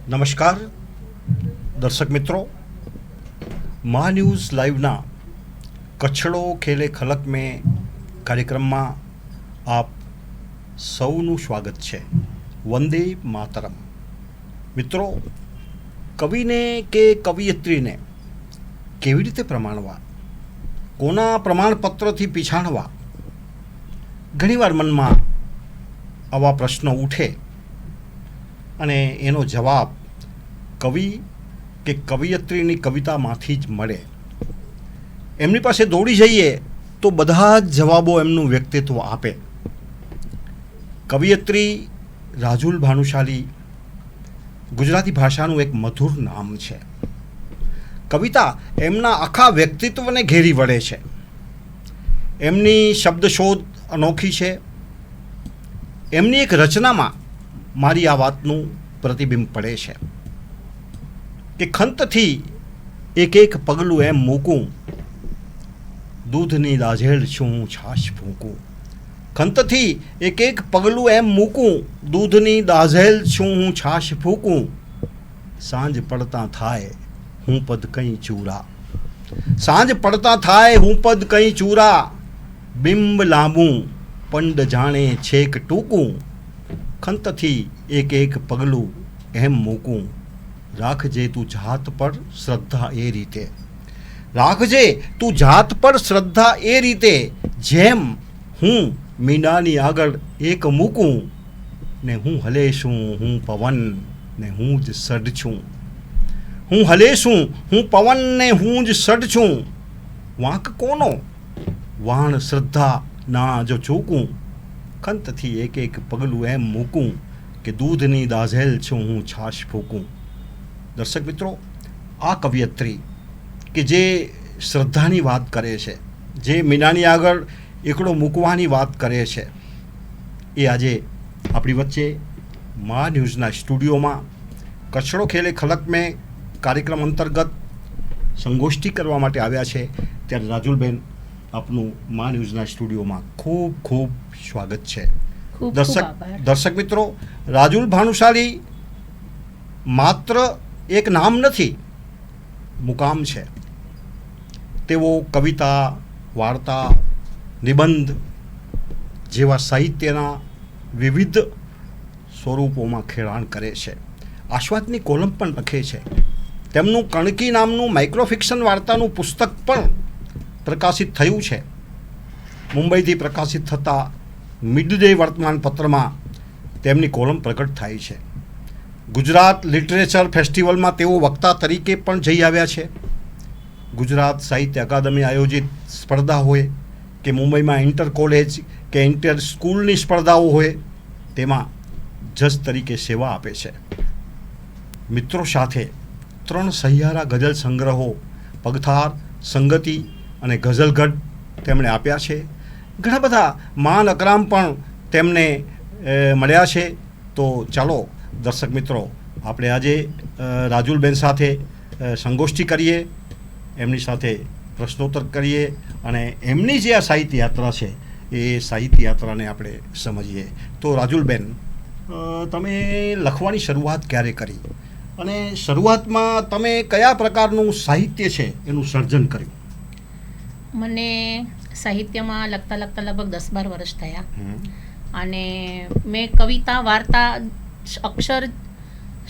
नमस्कार दर्शक मित्रों, महा न्यूज़ लाइव ना कच्छड़ो खेले खलक में कार्यक्रम में आप सौનું સ્વાગત છે। વંદે માતરમ। મિત્રો, કવિને કે કવિયત્રીને કેવી રીતે પ્રમાણવા, કોના પ્રમાણપત્રથી પીછાણવા, ઘણીવાર મનમાં આવા પ્રશ્નો ઉઠે અને એનો જવાબ કવિ કે કવિયત્રીની કવિતામાંથી જ મળે। એમની પાસે દોડી જઈએ તો બધા જ જવાબો એમનું વ્યક્તિત્વ આપે। કવિયત્રી રાજુલ ભાનુશાલી ગુજરાતી ભાષાનું એક મધુર નામ છે। કવિતા એમના આખા વ્યક્તિત્વને ઘેરી વળે છે। એમની શબ્દશોધ અનોખી છે। એમની એક રચનામાં મારી આ વાતનું પ્રતિબિંબ પડે છે કે ખંતથી એક એક પગલું એમ મૂકું, દૂધની દાઝેલ છું હું છાશ ફૂંકું। ખંતથી એક એક પગલું એમ મૂકું, દૂધની દાઝેલ છું હું છાશ ફૂંકું। સાંજ પડતા થાય હું પદ કંઈ ચૂરા, સાંજ પડતા થાય હું પદ કંઈ ચૂરા। બિંબ લાંબું પંડ જાણે છેક ટૂંકું, ખંતથી એક એક પગલું એમ મૂકું। રાખજે તું જાત પર શ્રદ્ધા એ રીતે, રાખજે તું જાત પર શ્રદ્ધા એ રીતે, જેમ હું મીંડાની આગળ એક મૂકું। ને હું હલેશું હું પવન ને હું જ સડ છું, હું હલેશું હું પવન ને હું જ સડ છું। વાંક કોનો વાણ શ્રદ્ધા ના જો ચૂકું, ખંતથી એક એક પગલું એમ મૂકું કે દૂધની દાઝેલ છું હું છાશ ફૂંકું। દર્શક મિત્રો, આ કવિયત્રી કે જે શ્રદ્ધાની વાત કરે છે, જે મીનાની આગળ એકડો મૂકવાની વાત કરે છે, એ આજે આપણી વચ્ચે મા ન્યૂઝના સ્ટુડિયોમાં કચડો ખેલે ખલક મેં કાર્યક્રમ અંતર્ગત સંગોષ્ઠી કરવા માટે આવ્યા છે। ત્યારે રાજુલબેન, આપનું મા ન્યૂઝના સ્ટુડિયોમાં ખૂબ ખૂબ સ્વાગત છે। દર્શક મિત્રો, રાજુલ ભાનુશાલી માત્ર એક નામ નથી, મુકામ છે। તેઓ કવિતા, વાર્તા, નિબંધ જેવા સાહિત્યના વિવિધ સ્વરૂપોમાં ખેડાણ કરે છે। આસ્વાદની કોલમ પણ લખે છે। તેમનું કણકી નામનું માઇક્રોફિક્શન વાર્તાનું પુસ્તક પણ પ્રકાશિત થયું છે। મુંબઈથી પ્રકાશિત થતા મિડ ડે વર્તમાનપત્રમાં તેમની કોલમ પ્રગટ થાય છે। ગુજરાત લિટરેચર ફેસ્ટિવલમાં તેઓ વક્તા તરીકે પણ જઈ આવ્યા છે। ગુજરાત સાહિત્ય અકાદમી આયોજિત સ્પર્ધા હોય કે મુંબઈમાં ઇન્ટર કોલેજ કે ઇન્ટર સ્કૂલની સ્પર્ધાઓ હોય, તેમાં જજ તરીકે સેવા આપે છે। મિત્રો સાથે 3 સહિયારા ગઝલ સંગ્રહો પગથાર, સંગતિ અને ગઝલગઢ તેમણે આપ્યા છે। ઘણા બધા માન અકરામ પણ તેમને મળ્યા છે। તો ચાલો દર્શક મિત્રો, આપણે આજે રાજુલબેન સાથે સંગોષ્ઠી કરીએ, એમની સાથે પ્રશ્નોત્તર કરીએ અને એમની જે આ સાહિત્ય યાત્રા છે એ સાહિત્ય યાત્રાને આપણે સમજીએ। તો રાજુલબેન, તમે લખવાની શરૂઆત ક્યારે કરી અને શરૂઆતમાં તમે કયા પ્રકારનું સાહિત્ય છે એનું સર્જન કર્યું? મને સાહિત્યમાં લખતા લખતા લગભગ 10-12 વર્ષ થયા અને મેં કવિતા, વાર્તા, અક્ષર,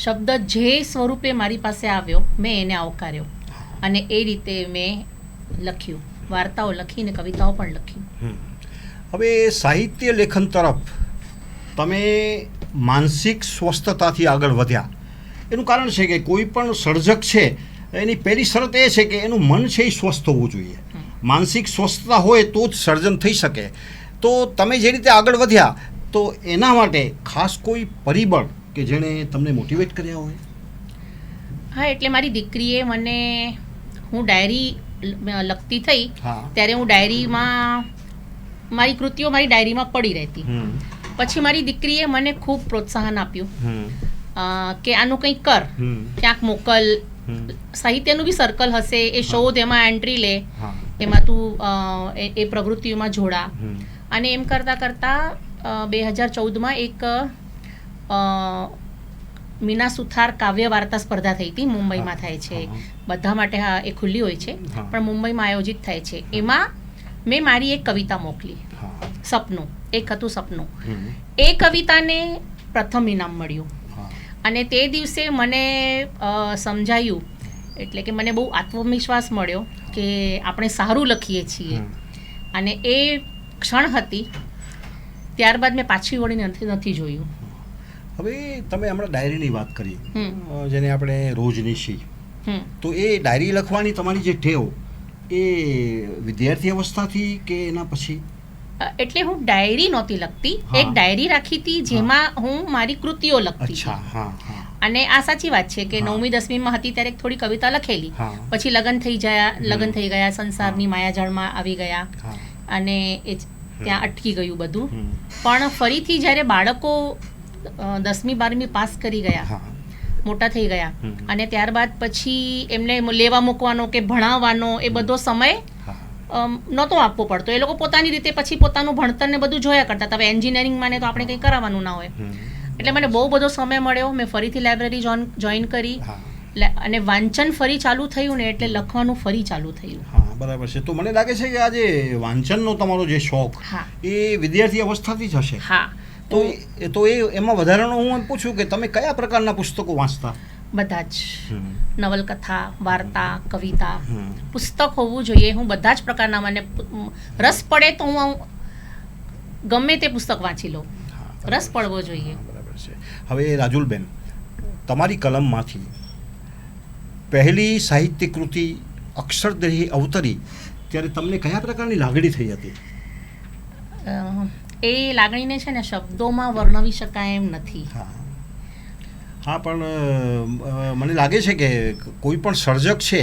શબ્દ જે સ્વરૂપે મારી પાસે આવ્યો મેં એને આવકાર્યો અને એ રીતે મેં લખ્યું, વાર્તાઓ લખીને કવિતાઓ પણ લખી। હવે સાહિત્ય લેખન તરફ તમે માનસિક સ્વસ્થતાથી આગળ વધ્યા, એનું કારણ છે કે કોઈ પણ સર્જક છે એની પહેલી શરત એ છે કે એનું મન છે એ સ્વસ્થ હોવું જોઈએ। માનસિક સ્વસ્થતા હોય તો જ સર્જન થઈ શકે। તો તમે જે રીતે આગળ વધ્યા, તો એના માટે ખાસ કોઈ પરિબળ કે જેણે તમને મોટિવેટ કર્યા હોય? હા, એટલે મારી દીકરીએ મને, હું ડાયરી લખતી થઈ ત્યારે હું ડાયરીમાં મારી કૃતિઓ મારી ડાયરીમાં પડી રહેતી। પછી મારી દીકરીએ મને ખૂબ પ્રોત્સાહન આપ્યું કે આનું કંઈક કર, ક્યાંક મોકલ, સાહિત્યનું બી સર્કલ હશે, એ શોધ, એમાં એન્ટ્રી લે, એમાં તું એ પ્રવૃત્તિઓમાં જોડા। અને એમ કરતાં કરતાં 2014માં એક મીના સુથાર કાવ્ય વાર્તા સ્પર્ધા થઈ હતી, મુંબઈમાં થાય છે. બધા માટે એ ખુલ્લી હોય છે, પણ મુંબઈમાં આયોજિત થાય છે. એમાં મેં મારી એક કવિતા મોકલી, સપનું. એક હતું સપનું. એ કવિતાને પ્રથમ ઇનામ મળ્યું. અને તે દિવસે મને સમજાયું, એટલે કે મને બહુ આત્મવિશ્વાસ મળ્યો કે આપણે સારું લખીએ છીએ. અને એ ક્ષણ હતી. ત્યારબાદ મેં પાછી વળીને નથી જોયું. હવે તમે હમણાં ડાયરીની વાત કરી, જેને આપણે રોજનીશી, તો એ ડાયરી લખવાની તમારી જે ટેવ એ વિદ્યાર્થી અવસ્થાથી કે એના પછી? એટલે હું ડાયરી નહોતી લખતી, એક ડાયરી રાખી હતી જેમાં હું મારી કૃતિઓ લખતી. અને આ સાચી વાત છે કે 9મી 10મીમાં હતી ત્યારે થોડી કવિતા લખેલી, પછી લગ્ન થઈ ગયા, સંસારની માયાજાળમાં આવી ગયા અને એ ત્યાં અટકી ગયું બધું. પણ ફરીથી જ્યારે બાળકો 10મી 12મી પાસ કરી ગયા, મોટા થઈ ગયા, અને ત્યારબાદ પછી એમને લેવા મૂકવાનો કે ભણાવવાનો એ બધો સમય નહોતો આપવો પડતો. એ લોકો પોતાની રીતે પછી પોતાનું ભણતર ને બધું જોયા કરતા હતા. હવે એન્જિનિયરિંગમાં ને તો આપણે કંઈ કરાવવાનું ના હોય. એટલે મને બહુ બધો સમય મળ્યો. મેં ફરીથી લાઇબ્રેરી જોઈન કરી અને વાંચન ફરી ચાલુ થયું ને એટલે લખવાનું ફરી ચાલુ થયું. હા, બરાબર છે. તો મને લાગે છે કે આ જે વાંચનનો તમારો જે શોખ એ વિદ્યાર્થી અવસ્થાથી જ હશે. હા. તો એમાં વધારાનું હું એમ પૂછું કે તમે કયા પ્રકારના પુસ્તકો વાંચતા? બધા જ, નવલકથા, વાર્તા, કવિતા, પુસ્તક હોવું જોઈએ. હું બધા જ પ્રકારના, મને રસ પડે તો હું ગમે તે પુસ્તક વાંચી લઉં. રસ પડવો જોઈએ. બરાબર છે. હવે રાજુલબેન, તમારી કલમમાંથી પહેલી સાહિત્ય કૃતિ અક્ષરદેહી અવતરી ત્યારે તમને કયા પ્રકારની લાગણી થઈ હતી? એ લાગણીને છે ને શબ્દોમાં વર્ણવી શકાય એમ નથી. હા, પણ મને લાગે છે કે કોઈ પણ સર્જક છે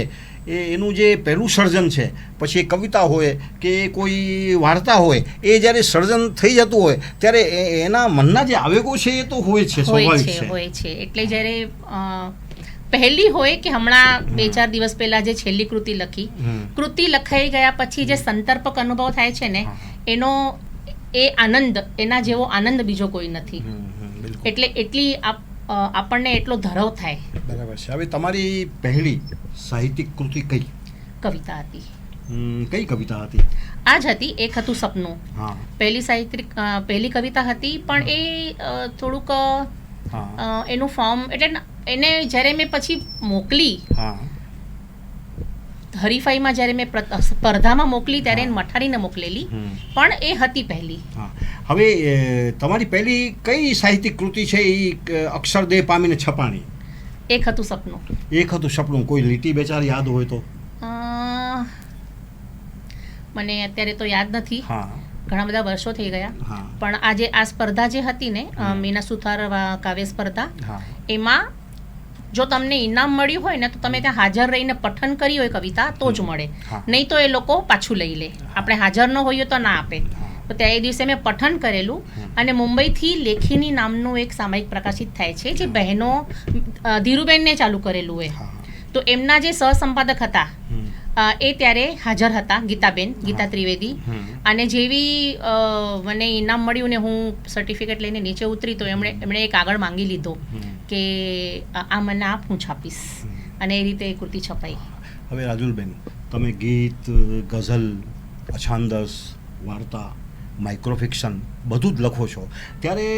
એનું જે પહેલું સર્જન છે, પછી એ કવિતા હોય કે કોઈ વાર્તા હોય, એ જ્યારે સર્જન થઈ જતું હોય ત્યારે એના મનના જે આવેગો છે એ તો હોય છે, સ્વાભાવિક છે. હોય છે. એટલે જ્યારે પહેલી હોય કે હમણાં 2-4 દિવસ પહેલા જે છેલ્લી કૃતિ લખી, કૃતિ લખાઈ ગયા પછી જે સંતર્પક અનુભવ થાય છે ને, એનો એ આનંદ, એના જેવો આનંદ બીજો કોઈ નથી. એટલે એટલી આપણને એટલો ધરાવ થાય. બરાબર છે. હવે તમારી પહેલી સાહિત્યિક કૃતિ કઈ? કવિતા હતી. કઈ કવિતા હતી? આ જ હતી, એક હતું સપનું. પહેલી કવિતા હતી, પણ એ થોડુંક એનું ફોર્મ, એટલે એને જ્યારે મેં પછી મોકલી હરીફાઈમાં, જ્યારે મેં સ્પર્ધામાં મોકલી ત્યારે એને મઠારીને મોકલેલી, પણ એ હતી પહેલી. હવે તમારી પહેલી કઈ સાહિત્યિક કૃતિ છે એ અક્ષરદેહ પામીને છપાણી? એક હતું સપનું. એક હતું સપનું. કોઈ લીટી બે ચાર યાદ હોય તો? મને અત્યારે તો યાદ નથી, ઘણા બધા વર્ષો થઈ ગયા. પણ આજે આ સ્પર્ધા જે હતી ને, મીના સુથાર કાવ્ય સ્પર્ધા, એમાં જો તમને ઇનામ મળ્યું હોય ને તો તમે ત્યાં હાજર રહીને પઠન કરી હોય કવિતા તો જ મળે, નહીં તો એ લોકો પાછું લઈ લે. આપણે હાજર ન હોઈએ તો ના આપે. તો ત્યાં એ દિવસે મેં પઠન કરેલું. અને મુંબઈથી લેખિની નામનું એક સામાયિક પ્રકાશિત થાય છે, જે બહેનો ધીરુબેનને ચાલુ કરેલું હોય. તો એમના જે સહસંપાદક હતા એ ત્યારે હાજર હતા, ગીતા ત્રિવેદી. અને જેવી મને ઇનામ મળ્યું ને હું સર્ટિફિકેટ લઈને નીચે ઉતરી તો એમણે એક કાગળ માંગી લીધો કે આ મને આપ, હું છાપીશ. અને એ રીતે કૃતિ છપાઈ. હવે રાજુલબેન, તમે ગીત, ગઝલ, અછાંદસ, વાર્તા, માઇક્રોફિક્શન બધું જ લખો છો, ત્યારે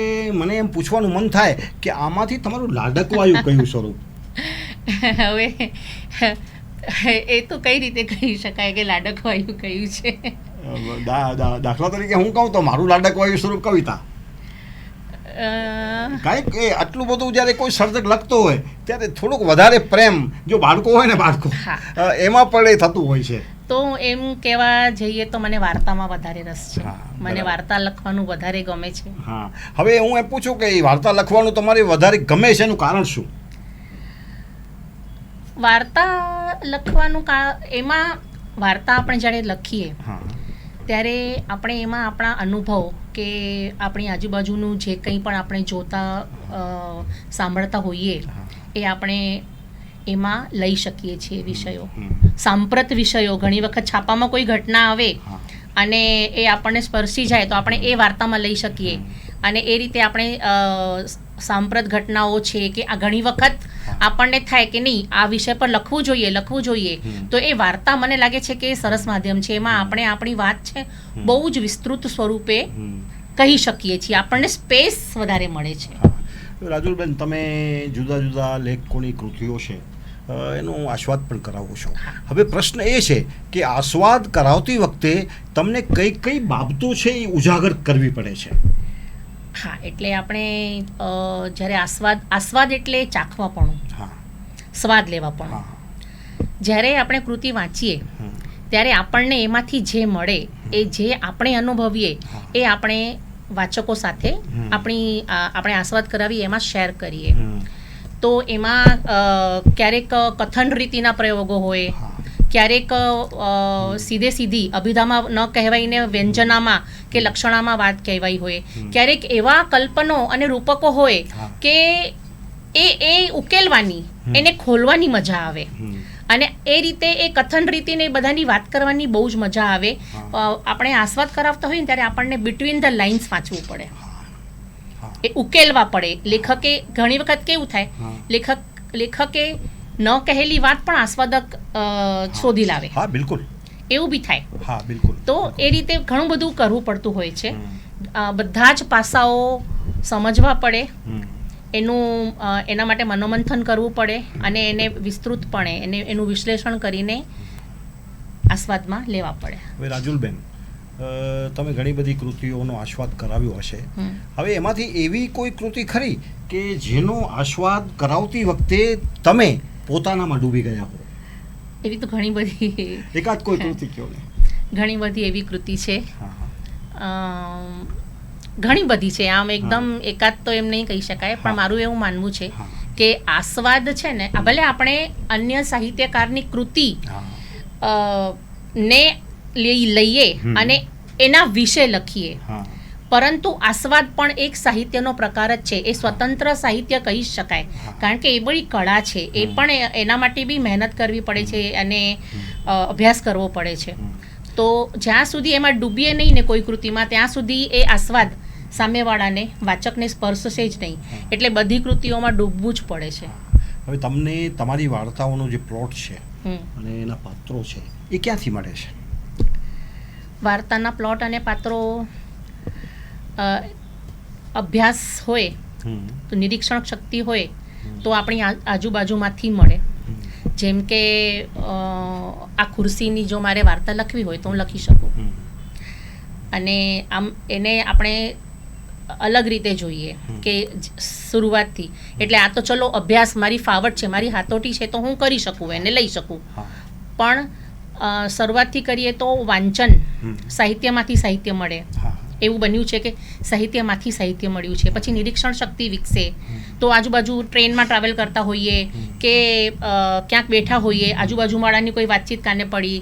મને એમ પૂછવાનું મન થાય કે આમાંથી તમારું લાડકવાયું કયું સ્વરૂપ? હવે એ તો કઈ રીતે કહી શકાય કે લાડકવાયું કયું છે? દાખલા તરીકે હું કહું તો મારું લાડકવાયું સ્વરૂપ કવિતા. કાંઈક આટલું બધું જ્યારે કોઈ સર્જક લખતો હોય ત્યારે થોડુંક વધારે પ્રેમ, જો બાળકો હોય ને, બાળકો એમાં પણ એ થતું હોય છે. તો એમ કહેવા જઈએ તો મને વાર્તામાં વધારે રસ છે. મને વાર્તા લખવાનું વધારે ગમે છે. હા, હવે હું એમ પૂછું કે વાર્તા લખવાનું તમારે વધારે ગમે છે, એનું કારણ શું? વાર્તા લખવાનું એમાં વાર્તા આપણે જ્યારે લખીએ ત્યારે આપણે એમાં આપણા અનુભવ કે આપણી આજુબાજુનું જે કંઈ પણ આપણે જોતા સાંભળતા હોઈએ એ આપણે એમાં લઈ શકીએ છીએ વિષયો, સાંપ્રત વિષયો. ઘણી વખત છાપામાં કોઈ ઘટના આવે અને એ આપણને સ્પર્શી જાય તો આપણે એ વાર્તામાં લઈ શકીએ અને એ રીતે આપણે સાંપ્રત ઘટનાઓ છે કે આ ઘણી વખત આપણને થાય કે નહીં આ વિષય પર લખવું જોઈએ તો એ વાર્તા મને લાગે છે કે સરસ માધ્યમ છે. એમાં આપણે આપણી વાત છે બહુ જ વિસ્તૃત સ્વરૂપે કહી શકીએ છીએ, આપણને સ્પેસ વધારે મળે છે. રાજુલબેન, તમે જુદા જુદા લેખકોની કૃતિઓ છે એનો આસ્વાદ પણ કરાવો છો. હવે પ્રશ્ન એ છે કે આસ્વાદ કરાવતી વખતે તમને કઈ કઈ બાબતો છે એ ઉજાગર કરવી પડે છે? હા, એટલે આપણે જ્યારે આસ્વાદ એટલે ચાખવાપણું, સ્વાદ લેવાપણું. જ્યારે આપણે કૃતિ વાંચીએ ત્યારે આપણને એમાંથી જે મળે એ જે આપણે અનુભવીએ એ આપણે વાચકો સાથે આપણે આસ્વાદ કરાવીએ, એમાં શેર કરીએ. તો એમાં ક્યારેક કથન રીતિના પ્રયોગો હોય, ક્યારેક સીધી અભિધામાં ન કહેવાઈને વ્યંજનામાં કે લક્ષણામાં વાત કહેવાઈ હોય, ક્યારેક એવા કલ્પનો અને રૂપકો હોય કે એ ઉકેલવાની, એને ખોલવાની મજા આવે. અને એ રીતે એ કથન રીતિને બધાની વાત કરવાની બહુ જ મજા આવે. આપણે આસ્વાદ કરાવતા હોઈએ ને ત્યારે આપણને બિટવીન ધ લાઇન્સ વાંચવું પડે, એ ઉકેલવા પડે. લેખકે ઘણી વખત કેવું થાય, લેખકે ન કહેલી વાત પણ આસ્વાદક શોધી લાવે. હા, બિલકુલ એવું બી થાય. હા, બિલકુલ. તો એ રીતે ઘણું બધું કરવું પડતું હોય છે. બધા જ પાસાઓ સમજવા પડે, એના માટે મનોમંથન કરવું પડે અને એને વિસ્તૃતપણે એનું વિશ્લેષણ કરીને આસ્વાદમાં લેવા પડે. હવે રાજુલબેન, તમે ઘણી બધી કૃતિઓનો આસ્વાદ કરાવ્યો હશે. હવે એમાંથી એવી કોઈ કૃતિ ખરી કે જેનો આસ્વાદ કરાવતી વખતે તમે પોતાનામાં ડૂબી ગયા હો? એવી તો ઘણી બધી, એકાદ કોઈ કૃતિ કહો ને. ઘણી બધી એવી કૃતિ છે, ઘણી બધી છે. આમ એકદમ એકાદ તો એમ નહીં કહી શકાય, પણ મારું એવું માનવું છે કે આસ્વાદ છે ને, ભલે આપણે અન્ય સાહિત્યકારની કૃતિ ને લઈએ અને એના વિશે લખીએ, પરંતુ આસ્વાદ પણ એક સાહિત્યનો પ્રકાર જ છે. એ સ્વતંત્ર સાહિત્ય કહી શકાય, કારણ કે એ બધી કળા છે. એ પણ એના માટે બી મહેનત કરવી પડે છે અને અભ્યાસ કરવો પડે છે. તો જ્યાં સુધી એમાં ડૂબીએ નહીં ને કોઈ કૃતિમાં, ત્યાં સુધી એ આસ્વાદ સામેવાળાને, વાચકને સ્પર્શશે જ નહીં. એટલે બધી કૃતિઓમાં ડૂબવું જ પડે છે. હવે તમને તમારી વાર્તાઓનો જે પ્લોટ છે અને એના પાત્રો છે એ ક્યાંથી મળે છે? વાર્તાના પ્લોટ અને પાત્રો અભ્યાસ હોય તો, નિરીક્ષણ શક્તિ હોય તો આપણી આજુબાજુમાંથી મળે. જેમ કે આ ખુરશીની જો મારે વાર્તા લખવી હોય તો હું લખી શકું. અને આમ એને આપણે અલગ રીતે જોઈએ કે શરૂઆતથી, એટલે આ તો ચલો અભ્યાસ, મારી ફાવટ છે, મારી હાથોટી છે તો હું કરી શકું, એને લઈ શકું. પણ શરૂઆતથી કરીએ તો વાંચન, સાહિત્યમાંથી સાહિત્ય મળે. એવું બન્યું છે કે સાહિત્યમાંથી સાહિત્ય મળ્યું છે. પછી નિરીક્ષણ શક્તિ વિકસે. તો આજુબાજુ ટ્રેનમાં ટ્રાવેલ કરતા હોઈએ કે ક્યાંક બેઠા હોઈએ, આજુબાજુવાળાની કોઈ વાતચીત કાને પડી,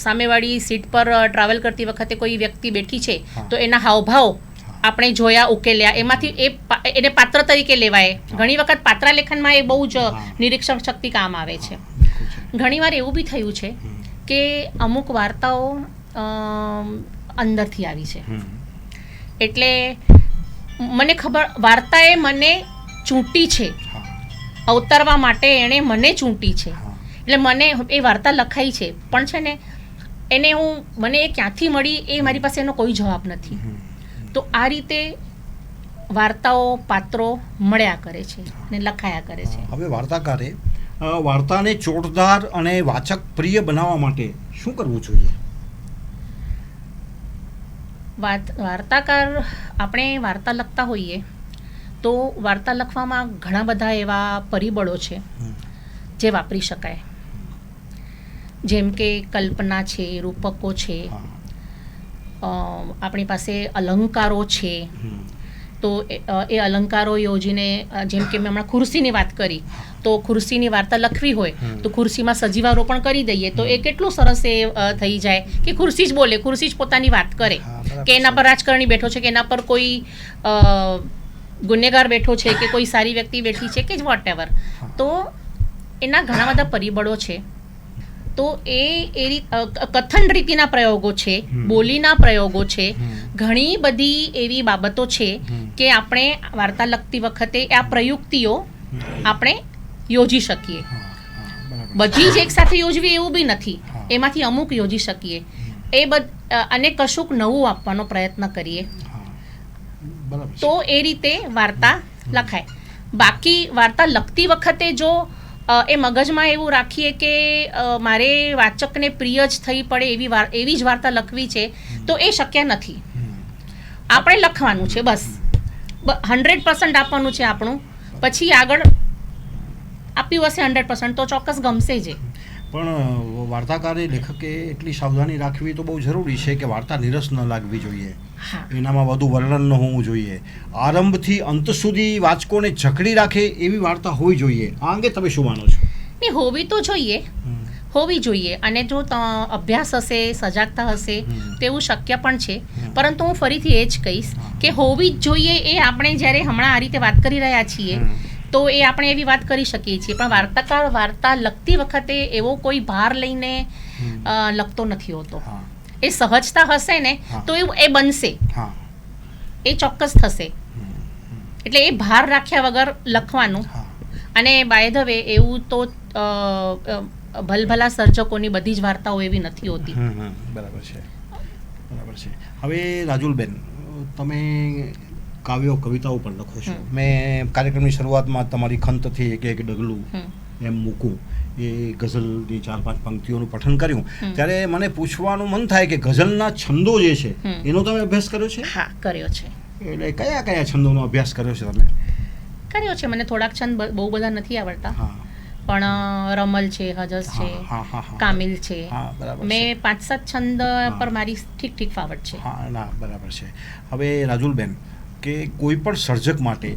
સામેવાળી સીટ પર ટ્રાવેલ કરતી વખતે કોઈ વ્યક્તિ બેઠી છે તો એના હાવભાવ આપણે જોયા, ઉકેલ્યા, એમાંથી એને પાત્ર તરીકે લેવાય. ઘણી વખત પાત્રાલેખનમાં એ બહુ જ નિરીક્ષણ શક્તિ કામ આવે છે. ઘણીવાર એવું બી થયું છે કે અમુક વાર્તાઓ અંદરથી આવી છે. એટલે મને ખબર, વાર્તાએ મને ચૂંટી છે, અવતરવા માટે એણે મને ચૂંટી છે. એટલે મને એ વાર્તા લખાઈ છે, પણ છે ને એને મને એ ક્યાંથી મળી એ મારી પાસે એનો કોઈ જવાબ નથી. તો આ રીતે વાર્તાઓ, પાત્રો મળ્યા કરે છે અને લખાયા કરે છે. હવે વાર્તાકારે વાર્તાને ચોટદાર અને વાચક પ્રિય બનાવવા માટે શું કરવું જોઈએ? વાર્તાકાર, આપણે વાર્તા લખતા હોઈએ તો વાર્તા લખવામાં ઘણા બધા એવા પરિબળો છે જે વાપરી શકાય. જેમ કે કલ્પના છે, રૂપકો છે, આપણી પાસે અલંકારો છે. તો એ અલંકારો યોજીને, જેમ કે મેં હમણાં ખુરશીની વાત કરી, તો ખુરશીની વાર્તા લખવી હોય તો ખુરશીમાં સજીવારોપણ કરી દઈએ તો એ કેટલું સરસ એ થઈ જાય કે ખુરશી જ બોલે, ખુરશી જ પોતાની વાત કરે, કે એના પર રાજકારણી બેઠો છે, કે એના પર કોઈ ગુનેગાર બેઠો છે, કે કોઈ સારી વ્યક્તિ બેઠી છે, કે વોટ એવર. તો એના ઘણા બધા પરિબળો છે. તો એ કથન રીતિના પ્રયોગો છે, બોલીના પ્રયોગો છે, ઘણી બધી એવી બાબતો છે કે આપણે વાર્તા લખતી વખતે આ પ્રયુક્તિઓ આપણે યોજી શકીએ. બધી જ એક સાથે યોજવી એવું બી નથી, એમાંથી અમુક યોજી શકીએ અને કશુંક નવું આપવાનો પ્રયત્ન કરીએ તો એ રીતે વાર્તા લખાય. બાકી વાર્તા લખતી વખતે જો એ મગજમાં એવું રાખીએ કે મારે વાચકને પ્રિય જ થઈ પડે એવી જ વાર્તા લખવી છે તો એ શક્ય નથી. આપણે લખવાનું છે, બસ 100% આપવાનું છે આપણું, પછી આગળ આપ્યું હશે 100% તો ચોક્કસ ગમશે જ. પણ વાર્તાકારે લેખકે એટલી સાવધાની રાખવી તો બહુ જરૂરી છે કે વાર્તા નિરસ ન લાગવી જોઈએ, એનામાં વધુ વર્ણન ન હોવું જોઈએ, આરંભથી અંત સુધી વાચકોને જકડી રાખે એવી વાર્તા હોવી જોઈએ. આ અંગે તમે શું માનો છો? નહીં, હોવી જોઈએ અને જો અભ્યાસ હશે, સજાગતા હશે તો એવું શક્ય પણ છે. પરંતુ હું ફરીથી એ જ કહીશ કે હોવી જ જોઈએ. એ આપણે જ્યારે હમણાં આ રીતે વાત કરી રહ્યા છીએ તો એ આપણે એવી વાત કરી શકીએ છીએ, પણ વાર્તાકાર વાર્તા લખતી વખતે એવો કોઈ ભાર લઈને લખતો નથી હોતો. એ સહજતા હશે ને તો એ બનશે, એ ચોક્કસ થશે. એટલે એ ભાર રાખ્યા વગર લખવાનું. અને બાય ધ વે એવું તો ભલભલા સર્જકોની બધી જ વાર્તાઓ એવી નથી હોતી. બરાબર છે. હવે રાજુલબેન, તમે કાવ્યો કવિતાઓ પણ લખો છો. મેં કાર્યક્રમની શરૂઆતમાં તમારી ખંતથી એક એક ડગલું એમ મૂકું એ ગઝલની 4-5 પંક્તિઓનું પઠન કર્યું ત્યારે મને પૂછવાનું મન થાય કે ગઝલના છંદો જે છે એનો તમે અભ્યાસ કર્યો છે? હા, કર્યો છે. એટલે કયા કયા છંદોનો અભ્યાસ કર્યો છે તમે? કર્યો છે. મને થોડાક છંદ બહુ બધા નથી આવડતા, પણ રમલ છે, હજસ છે, કામિલ છે. મેં 5-7 છંદ પર મારી ઠીક ફાવટ છે. હા, ના, બરાબર છે. હવે રાજુલબેન, કે કોઈ પણ સર્જક માટે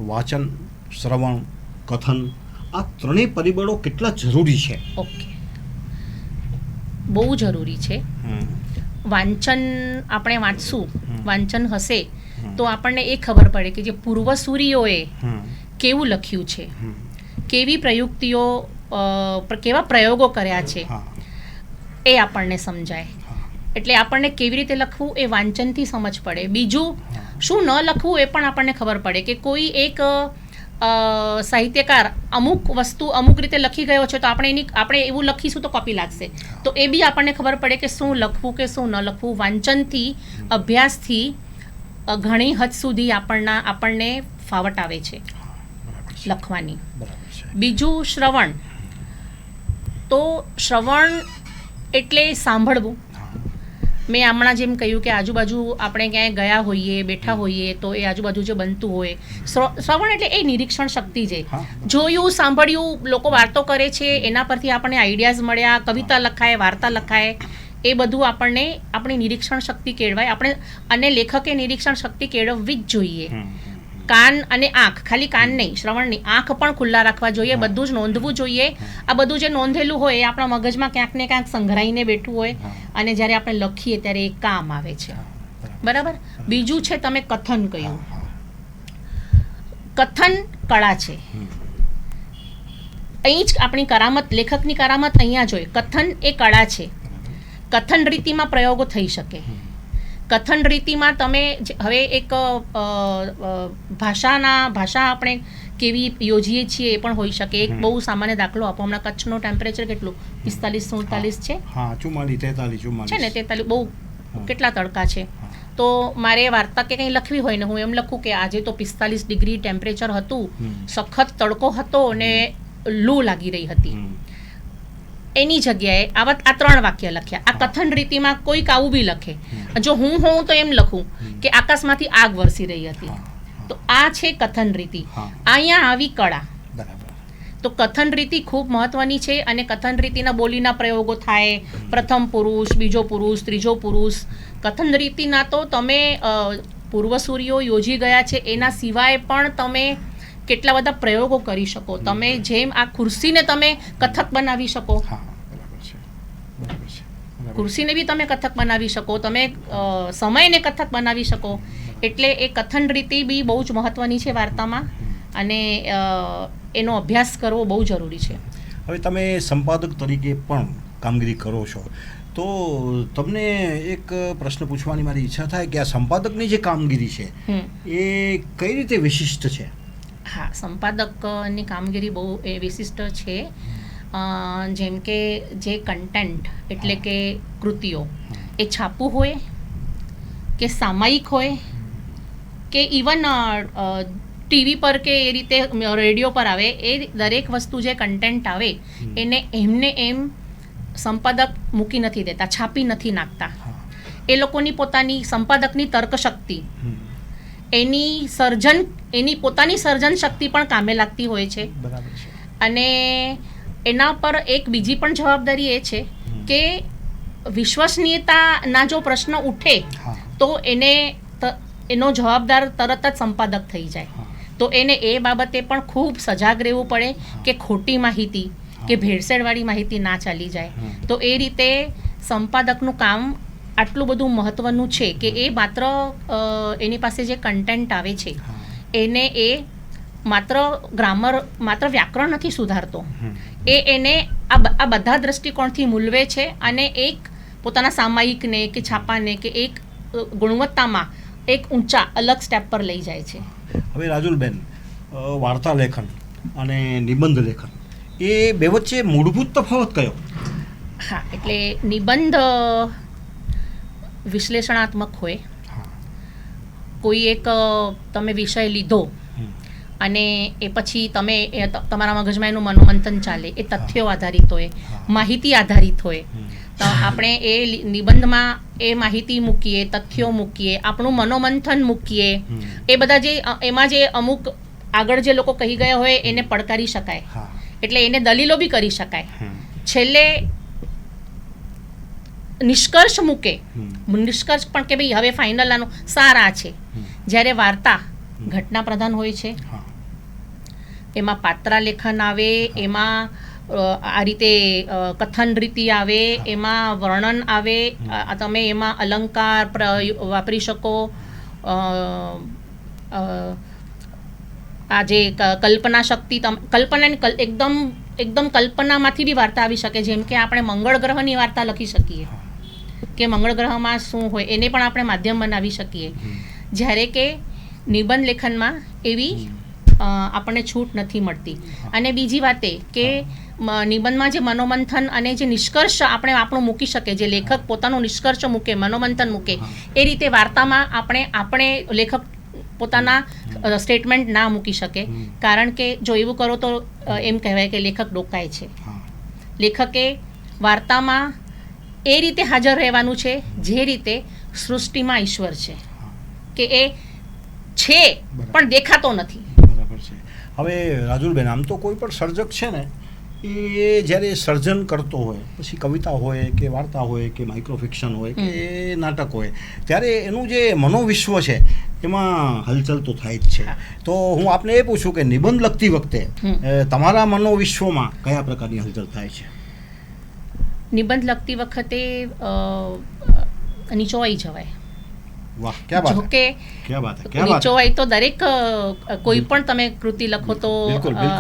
વાચન, શ્રવણ, કથન આ ત્રણેય પરિબળો કેટલા જરૂરી છે? ઓકે, બહુ જરૂરી છે. વાંચન આપણે વાંચશું, વાંચન હશે તો આપણને એ ખબર પડે કે જે પૂર્વસૂરીઓએ કેવું લખ્યું છે, કેવી પ્રયુક્તિઓ, કેવા પ્રયોગો કર્યા છે એ આપણને સમજાય. એટલે આપણને કેવી રીતે લખવું એ વાંચનથી સમજ પડે. બીજું શું ન લખવું એ પણ આપણને ખબર પડે કે કોઈ એક સાહિત્યકાર અમુક વસ્તુ અમુક રીતે લખી ગયો છે તો આપણે એવું લખીશું તો કોપી લાગશે. તો એ બી આપણને ખબર પડે કે શું લખવું કે શું ન લખવું. વાંચનથી, અભ્યાસથી ઘણી હદ સુધી આપણને ફાવટ આવે છે લખવાની. બીજું શ્રવણ. તો શ્રવણ એટલે સાંભળવું. મેં હમણાં જેમ કહ્યું કે આજુબાજુ આપણે ક્યાંય ગયા હોઈએ, બેઠા હોઈએ તો એ આજુબાજુ જે બનતું હોય, શ્રવણ એટલે એ નિરીક્ષણ શક્તિ છે. જોયું, સાંભળ્યું, લોકો વાર્તો કરે છે એના પરથી આપણને આઈડિયાઝ મળ્યા, કવિતા લખાય, વાર્તા લખાય, એ બધું આપણને આપણી નિરીક્ષણ શક્તિ કેળવાય. અને લેખકે નિરીક્ષણ શક્તિ કેળવવી જ જોઈએ. કાન અને આંખ, ખાલી કાન નહીં, શ્રવણની આંખ પણ ખુલ્લા રાખવા જોઈએ. બધું જ નોંધવું જોઈએ. આ બધું જે નોંધેલું હોય એ આપણા મગજમાં ક્યાંક ને ક્યાંક સંઘરાઈને બેઠું હોય અને જ્યારે આપણે લખીએ ત્યારે એ કામ આવે છે. બરાબર. બીજું છે, તમે કથન કહ્યું. કથન કળા છે. અહીં જ આપણી કરામત, લેખકની કરામત અહીંયા જોઈએ. કથન એ કળા છે. કથન રીતિમાં પ્રયોગો થઈ શકે. કથન રીતિમાં તમે હવે એક ભાષા આપણે કેવી યોજીએ છીએ એ પણ હોઈ શકે. એક બહુ સામાન્ય દાખલો આપો. હમણાં કચ્છનો ટેમ્પરેચર કેટલું 45-47 છે? હા, 44-43 છે ને. 43 બહુ કેટલા તડકા છે. તો મારે વાર્તા કે કંઈ લખવી હોય ને હું એમ લખું કે આજે તો 45 ડિગ્રી ટેમ્પરેચર હતું, સખત તડકો હતો અને લૂ લાગી રહી હતી. એની જગ્યાએ આ 3 વાક્ય લખ્યા. આ કથન રીતિમાં કોઈક આવું બી લખે. જો હું હોઉં તો એમ લખું કે આકાશમાંથી આગ વરસી રહી હતી. તો આ છે કથન રીતિ. અહીંયા આવી કળા. તો કથન રીતિ ખૂબ મહત્વની છે. અને કથન રીતિના બોલીના પ્રયોગો થાય. પ્રથમ પુરુષ, બીજો પુરુષ, ત્રીજો પુરુષ. કથન રીતિના તો તમે પૂર્વસૂરીઓ યોજી ગયા છે એના સિવાય પણ તમે કેટલા બધા પ્રયોગો કરી શકો. તમે જેમ આ ખુરશીને તમે કથક બનાવી શકો, ખુરશીને બી તમે કથક બનાવી શકો, તમે સમયને કથક બનાવી શકો. એટલે એ કથન રીતિ બી બહુ જ મહત્વની છે વાર્તામાં અને એનો અભ્યાસ કરવો બહુ જરૂરી છે. હવે તમે સંપાદક તરીકે પણ કામગીરી કરો છો. તો તમને એક પ્રશ્ન પૂછવાની મારી ઈચ્છા થાય કે આ સંપાદકની જે કામગીરી છે એ કઈ રીતે વિશિષ્ટ છે? હા, સંપાદકની કામગીરી બહુ એ વિશિષ્ટ છે. જેમ કે જે કન્ટેન્ટ એટલે કે કૃતિઓ એ છાપવું હોય કે સામાયિક હોય કે ઇવન ટીવી પર કે એ રીતે રેડિયો પર આવે, એ દરેક વસ્તુ જે કન્ટેન્ટ આવે એને એમને એમ સંપાદક મૂકી નથી દેતા, છાપી નથી નાખતા. એ લોકોની પોતાની સંપાદકની તર્કશક્તિ, એની પોતાની સર્જન શક્તિ પણ કામે લાગતી હોય છે. અને એના પર એક બીજી પણ જવાબદારી એ છે કે વિશ્વસનીયતાના જો પ્રશ્ન ઉઠે તો એનો જવાબદાર તરત જ સંપાદક થઈ જાય. તો એને એ બાબતે પણ ખૂબ સજાગ રહેવું પડે કે ખોટી માહિતી કે ભેળસેળવાળી માહિતી ના ચાલી જાય. તો એ રીતે સંપાદકનું કામ આટલું બધું મહત્ત્વનું છે કે એ માત્ર એની પાસે જે કન્ટેન્ટ આવે છે એને એ માત્ર ગ્રામર, માત્ર વ્યાકરણ નથી સુધારતો, એને આ બધા દ્રષ્ટિકોણથી મૂલવે છે અને એક પોતાના સામાયિકને કે છાપાને કે એક ગુણવત્તામાં એક ઊંચા અલગ સ્ટેપ પર લઈ જાય છે. હવે રાજુલબેન, વાર્તા લેખન અને નિબંધ લેખન એ બે વચ્ચે મૂળભૂત તફાવત કયો? હા, એટલે નિબંધ વિશ્લેષણાત્મક હોય. કોઈ એક તમે વિષય લીધો અને એ પછી તમે તમારા મગજમાં એનું મનોમંથન ચાલે, એ તથ્યો આધારિત હોય, માહિતી આધારિત હોય. તો આપણે એ નિબંધમાં એ માહિતી મૂકીએ, તથ્યો મૂકીએ, આપણું મનોમંથન મૂકીએ, એ બધા જે એમાં જે અમુક આગળ જે લોકો કહી ગયા હોય એને પડકારી શકાય, એટલે એને દલીલો બી કરી શકાય. છેલ્લે નિષ્કર્ષ મૂકે, નિષ્કર્ષ પણ કે ભાઈ હવે ફાઇનલ આનો સારા છે. જ્યારે વાર્તા ઘટના પ્રધાન હોય છે, એમાં પાત્રા લેખન આવે, એમાં આ રીતે કથન રીતિ આવે, એમાં વર્ણન આવે, તમે એમાં અલંકાર વાપરી શકો, આ જે કલ્પના શક્તિ, કલ્પના એકદમ કલ્પનામાંથી બી વાર્તા આવી શકે. જેમ કે આપણે મંગળ ગ્રહની વાર્તા લખી શકીએ કે મંગળ ગ્રહમાં શું હોય, એને પણ આપણે માધ્યમ બનાવી શકીએ. જ્યારે કે નિબંધ લેખનમાં એવી આપણને છૂટ નથી મળતી. અને બીજી વાત એ કે નિબંધમાં જે મનોમંથન અને જે નિષ્કર્ષ આપણું મૂકી શકે, જે લેખક પોતાનો નિષ્કર્ષ મૂકે, મનોમંથન મૂકે, એ રીતે વાર્તામાં આપણે લેખક પોતાના સ્ટેટમેન્ટ ના મૂકી શકે. કારણ કે જો એવું કરો તો એમ કહેવાય કે લેખક ડોકાય છે. લેખકે વાર્તામાં એ રીતે હાજર રહેવાનું છે જે રીતે સૃષ્ટિમાં ઈશ્વર છે, કે એ છે પણ દેખાતો નથી. બરાબર છે. હવે રાજુલબેન, આમ તો કોઈ પણ સર્જક છે ને એ જ્યારે સર્જન કરતો હોય, પછી કવિતા હોય કે વાર્તા હોય કે માઇક્રોફિક્શન હોય કે નાટક હોય, ત્યારે એનું જે મનોવિશ્વ છે એમાં હલચલ તો થાય જ છે. તો હું આપને એ પૂછું કે નિબંધ લખતી વખતે તમારા મનોવિશ્વમાં કયા પ્રકારની હલચલ થાય છે? નિબંધ લખતી વખતે નીચોવાઈ જવાય. વાહ, ક્યા બાત જોકે નીચોવાઈ તો દરેક કોઈ પણ તમે કૃતિ લખો તો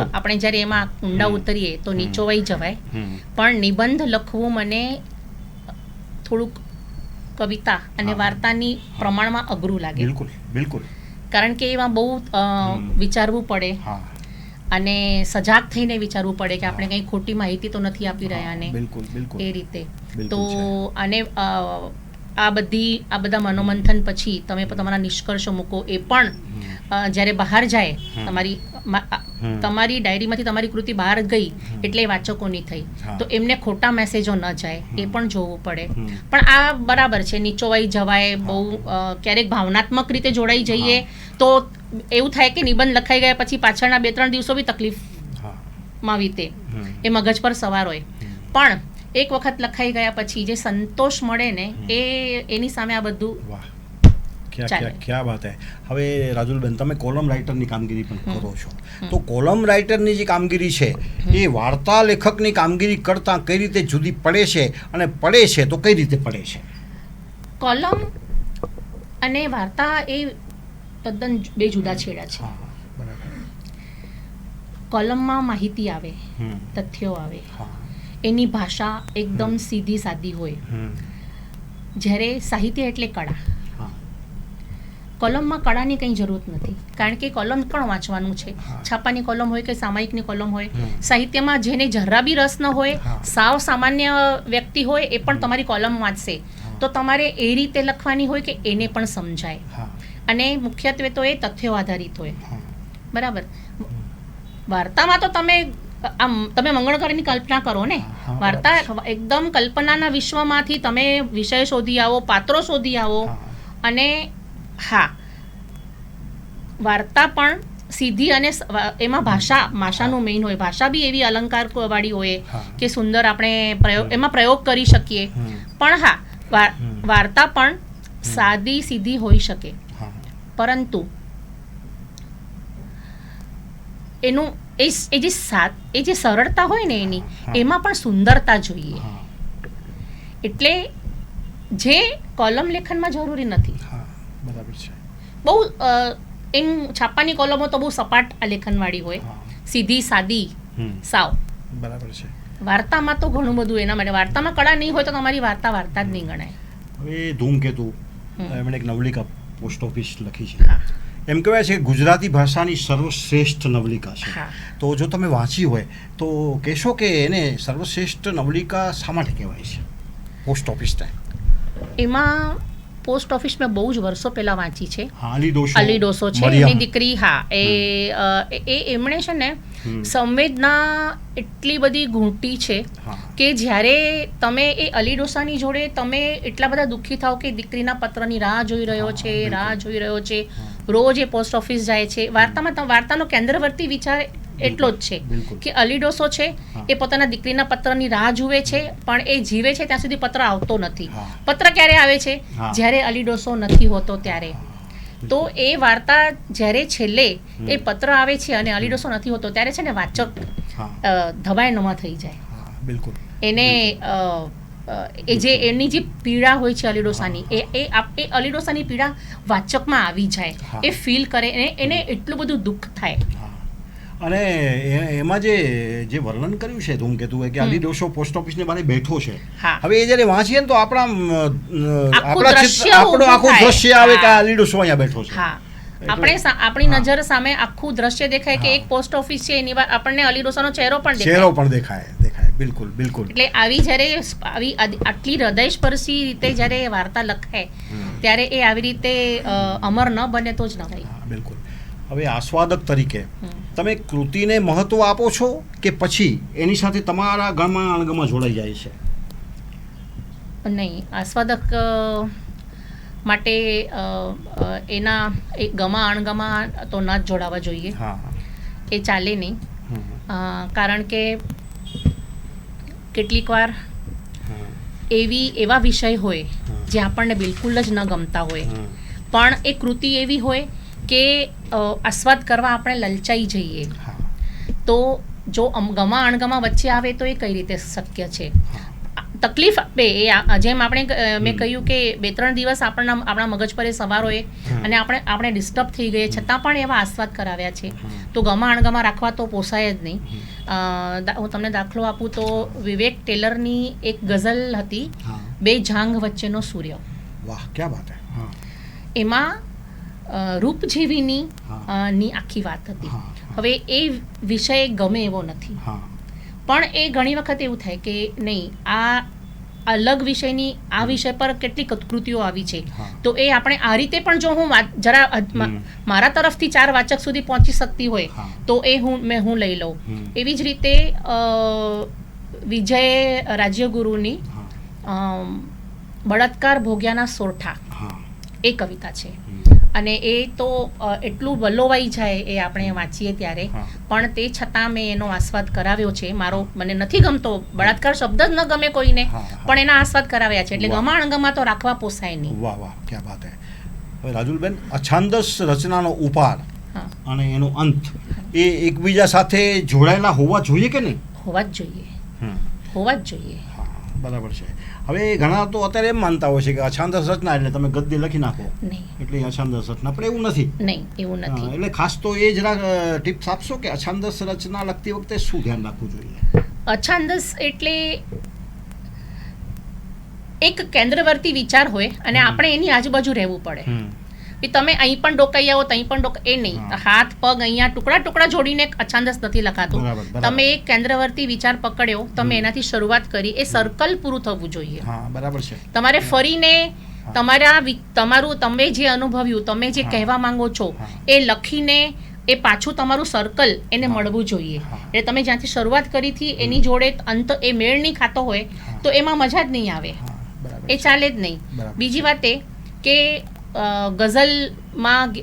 આપણે જ્યારે એમાં ઊંડા ઉતરીએ તો નીચોવાઈ જવાય. પણ નિબંધ લખવું મને થોડુંક કવિતા અને વાર્તાની પ્રમાણમાં અઘરું લાગે. બિલકુલ. કારણ કે એમાં બહુ વિચારવું પડે અને સજાગ થઈને વિચારવું પડે કે આપણે કંઈ ખોટી માહિતી તો નથી આપી રહ્યા ને એ રીતે. તો અને આ બધા મનોમંથન પછી તમે તમારા નિષ્કર્ષ મૂકો, એ પણ જ્યારે બહાર જાય, તમારી ડાયરીમાંથી તમારી કૃતિ બહાર ગઈ એટલે વાચકોની થઈ, તો એમને ખોટા મેસેજો ન જાય એ પણ જોવું પડે. પણ આ બરાબર છે, નીચોવાઈ જવાય. બહુ ક્યારેક ભાવનાત્મક રીતે જોડાઈ જઈએ તો એવું થાય કે નિબંધ લખાઈ ગયા પછી પાછળના 2-3 દિવસો બી તકલીફમાં વીતે, એ મગજ પર સવાર હોય. પણ એક વખત લખાઈ ગયા પછી જે સંતોષ મળે ને એની સામે આ બધું ક્યાં વાત હે. હવે રાજુલબેન, તમે કોલમ રાઇટરની કામગીરી પણ કરો છો, તો કોલમ રાઇટરની જે કામગીરી છે એ વાર્તા લેખકની કામગીરી કરતાં કઈ રીતે જુદી પડે છે, અને પડે છે તો કઈ રીતે પડે છે? કોલમ અને વાર્તા એ તદ્દન બે જુદા છેડા છે. કોલમમાં માહિતી આવે, તથ્યો આવે, એની ભાષા એકદમ સીધી સાદી હોય. જ્યારે સાહિત્ય એટલે કળા. કોલમમાં કળાની કંઈ જરૂરત નથી, કારણ કે કોલમ પણ વાંચવાનું છે. છાપાની કોલમ હોય કે સામાયિકની કોલમ હોય, સાહિત્યમાં જેને જરા બી રસ ન હોય, સાવ સામાન્ય વ્યક્તિ હોય, એ પણ તમારી કોલમ વાંચશે તો તમારે એ રીતે લખવાની હોય કે એને પણ સમજાય. અને મુખ્યત્વે તો એ તથ્યો આધારિત હોય. બરાબર. વાર્તામાં તો તમે મંગળકારની કલ્પના કરો ને. વાર્તા એકદમ કલ્પનાના વિશ્વમાંથી તમે વિષય શોધી આવો, પાત્રો શોધી આવો. અને વાર્તા પણ સીધી અને એમાં ભાષાનું મેઇન હોય. ભાષા બી એવી અલંકાર વાળી હોય કે સુંદર આપણે એમાં પ્રયોગ કરી શકીએ. પણ વાર્તા પણ સાદી સીધી હોઈ શકે, પરંતુ એનું એ જે સરળતા હોય ને એની, એમાં પણ સુંદરતા જોઈએ. એટલે જે કોલમ લેખનમાં જરૂરી નથી. બરાબર છે. બહુ એમ છાપાની કોલમો તો બહુ સપાટ લેખનવાળી હોય, સીધી સાદી સાવ. બરાબર છે. વાર્તામાં તો ઘણું બધું એના માટે. વાર્તામાં કળા નહીં હોય તો તમારી વાર્તા જ નહીં ગણાય. હવે ધૂમકેતુ એમણે એક નવલિકા પોસ્ટ ઓફિસ લખી છે. એમ કહેવાય છે કે ગુજરાતી ભાષાની સર્વશ્રેષ્ઠ નવલિકા છે. તો જો તમે વાંચી હોય તો કહેશો કે એને સર્વશ્રેષ્ઠ નવલિકા શા માટે કહેવાય છે પોસ્ટ ઓફિસ ટાઈમ? એમાં પોસ્ટ ઓફિસ મેં બહુ જ વર્ષો પહેલા વાંચી છે. અલી ડોસો છે એની દીકરી. એમણે છે ને સંવેદના એટલી બધી ઘૂંટી છે કે જ્યારે તમે એ અલી ડોસાની જોડે તમે એટલા બધા દુઃખી થાવ કે દીકરીના પત્રની રાહ જોઈ રહ્યો છે, રોજ એ પોસ્ટ ઓફિસ જાય છે. વાર્તાનો કેન્દ્રવર્તી વિચાર એટલો જ છે કે અલી ડોસો છે એ પોતાના દીકરીના પત્રની રાહ જુએ છે, પણ એ જીવે છે ત્યાં સુધી પત્ર આવતો નથી. પત્ર ક્યારે આવે છે? જ્યારે અલી ડોસો નથી હોતો ત્યારે. તો એ વાર્તા જ્યારે છેલ્લે એ પત્ર આવે છે અને અલી ડોસો નથી હોતો ત્યારે છે ને વાચક ધવાયનમાં થઈ જાય. બિલકુલ. એને એની જે પીડા હોય છે અલી ડોસાની, એ અલી ડોસાની પીડા વાચકમાં આવી જાય, એ ફીલ કરે, એને એટલું બધું દુઃખ થાય. અને એમાં જે વર્ણન કર્યું છે ધૂમકેતુએ કે અલી ડોસો પોસ્ટ ઓફિસને બારે બેઠો છે. હવે એ જ્યારે વાંચીએ ને તો આપણું આખું દ્રશ્ય આવે કે અલી ડોસો અહીંયા બેઠો છે. આપણી નજર સામે આખું દ્રશ્ય દેખાય કે એક પોસ્ટ ઓફિસ છે, એની આપણને અલી ડોસાનો ચહેરો પણ દેખાય. બિલકુલ. એટલે આવી આટલી હૃદયસ્પર્શી રીતે જ્યારે વાર્તા લખાય ત્યારે એ આવી રીતે અમર ન બને તો જ ન થાય. બિલકુલ. હવે આસ્વાદક તરીકે તમે કૃતિને મહત્વ આપો છો કે પછી એની સાથે તમારા ગમા અણગમા જોડાઈ જાય છે? નહીં, આસ્વાદક માટે એના ગમા અણગમા તો ના જ જોડાવા જોઈએ. એ ચાલે નહીં. કારણ કે કેટલીક વાર એવા વિષય હોય જે આપણને બિલકુલ જ ન ગમતા હોય, પણ એ કૃતિ એવી હોય કે આસ્વાદ કરવા આપણે લલચાઈ જઈએ. તો જો ગમા અણગમા વચ્ચે આવે તો એ કઈ રીતે શક્ય છે? તકલીફ આપે. જેમ મેં કહ્યું કે 2-3 દિવસ આપણા મગજ પર એ સવાર હોય અને આપણે ડિસ્ટર્બ થઈ ગઈએ, છતાં પણ એવા આસ્વાદ કરાવ્યા છે. તો ગમા અણગમા રાખવા તો પોસાય જ નહીં. હું તમને દાખલો આપું તો વિવેક ટેલરની એક ગઝલ હતી, બે જાંઘ વચ્ચેનો સૂર્ય. વાહ, ક્યા વાત હે. એમાં રૂપજીવીની આખી વાત હતી. હવે એ વિષય ગમે એવો નથી, પણ એ ઘણી વખત એવું થાય કે નહીં, આ અલગ વિષયની આ વિષય પર કેટલી કૃતિઓ આવી છે, તો એ આપણે આ રીતે પણ જો હું જરા મારા તરફથી 4 વાચક સુધી પહોંચી શકતી હોય તો એ હું લઈ લઉં. એવી જ રીતે વિજય રાજ્યગુરુની બળાત્કાર ભોગ્યાના સોરઠા એ કવિતા છે. અને એ તો એટલું વલોવાઈ જાય એ આપણે વાંચીએ ત્યારે, પણ તે છતાં મેં એનો આસ્વાદ કરાવ્યો છે. મને નથી ગમતો, બળાત્કાર શબ્દ જ ન ગમે કોઈને, પણ એના આસ્વાદ કરાવ્યા છે. એટલે ગમા અણગમા તો રાખવા પોસાય નહીં. વાહ વાહ, ક્યા વાત હે. હવે રાજુલબેન, અછાંદસ રચનાનો ઉપાર અને એનો અંત એ એકબીજા સાથે જોડાયેલા હોવા જોઈએ કે નહીં? હોવા જ જોઈએ. બરાબર છે. હવે ઘણા તો અત્યારે એમ માનતા હોય છે કે અછાંદસ રચના એટલે તમે ગદ્ય લખી નાખો એટલે અછાંદસ રચના, પણ એવું નથી. એટલે ખાસ તો એ જરા ટિપ્સ આપશો કે અછાંદસ રચના લખતી વખતે શું ધ્યાન રાખવું જોઈએ? અછાંદસ એટલે એક કેન્દ્રવર્તી વિચાર હોય અને આપણે એની આજુબાજુ રહેવું પડે. કે તમે અહીં પણ ડોકાઈ આવો ત્યાં પણ એ નહીં. હાથ પગ અહીંયા ટુકડા ટુકડા જોડીને અછાંદસ નથી લખાતું. તમે એક કેન્દ્રવર્તી વિચાર પકડ્યો, તમે એનાથી શરૂઆત કરી, એ સર્કલ પૂરું થવું જોઈએ. બરાબર છે. તમારે ફરીને તમારું તમે જે અનુભવ્યું, તમે જે કહેવા માંગો છો એ લખીને એ પાછું તમારું સર્કલ એને મળવું જોઈએ. એટલે તમે જ્યાંથી શરૂઆત કરી હતી એની જોડે અંત એ મેળ નહીં ખાતો હોય તો એમાં મજા જ નહીં આવે, એ ચાલે જ નહીં. બીજી વાત એ કે ગઝલમાં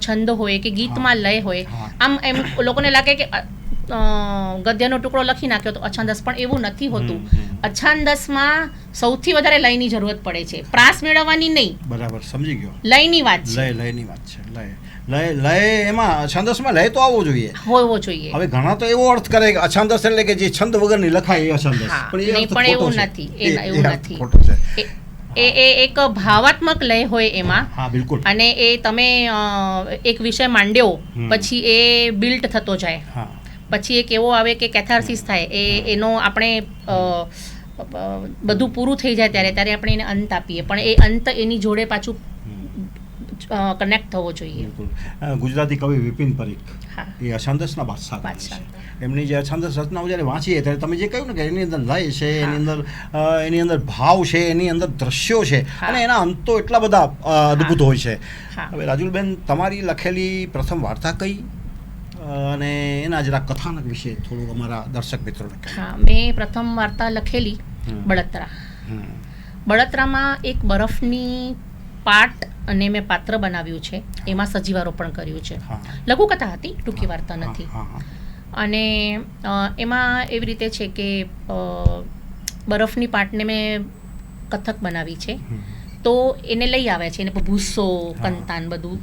છંદ હોય કે ગીતમાં લય હોય, આમ એમ લોકોને લાગે કે ગદ્યનો ટુકડો લખી નાખ્યો તો અછાંદસ, પણ એવું નથી હોતું. અછાંદસમાં સૌથી વધારે લયની જરૂરત પડે છે, પ્રાસ મેળવવાની નહીં. બરાબર, સમજી ગયો. લયની વાત છે. લયની વાત છે. લય એમાં અછાંદસમાં લય તો આવવો જોઈએ. હવે ઘણા તો એવો અર્થ કરે કે અછાંદસ એટલે કે જે છંદ વગરની લખાય એ અછાંદસ, પણ એવું નથી. એ એક ભાવાત્મક લય હોય એમાં. બિલકુલ. અને એ તમે એક વિષય માંડ્યો પછી એ બિલ્ટ થતો જાય, પછી એક એવો આવે કે કેથાર્સિસ થાય, એનો આપણે બધું પૂરું થઈ જાય ત્યારે આપણે એને અંત આપીએ, પણ એ અંત એની જોડે પાછું કનેક્ટ થવો જોઈએ. ગુજરાતી કવિ વિપિન પરીખ એ અછાંદસના બાદશાહ. એમની જે અછાંદસ રચનાઓ જ્યારે વાંચીએ ત્યારે તમે જે કહ્યું ને કે એની અંદર લય છે, એની અંદર ભાવ છે, એની અંદર દ્રશ્યો છે, અને એના અંતો એટલા બધા અદ્ભુત હોય છે. હવે રાજુલબેન, તમારી લખેલી પ્રથમ વાર્તા કઈ અને એના જરા કથાનક વિશે થોડું અમારા દર્શક મિત્રોને કહો. મેં પ્રથમ વાર્તા લખેલી બળતરા. બળતરામાં એક બરફની પાટ અને મેં પાત્ર બનાવ્યું છે, એમાં સજીવારોપણ કર્યું છે. લઘુકથા હતી, ટૂંકી વાર્તા નથી. અને એમાં એવી રીતે છે કે બરફની પાટને મેં કથક બનાવી છે, તો એને લઈ આવે છે, એને ભૂસો કંતાન બધું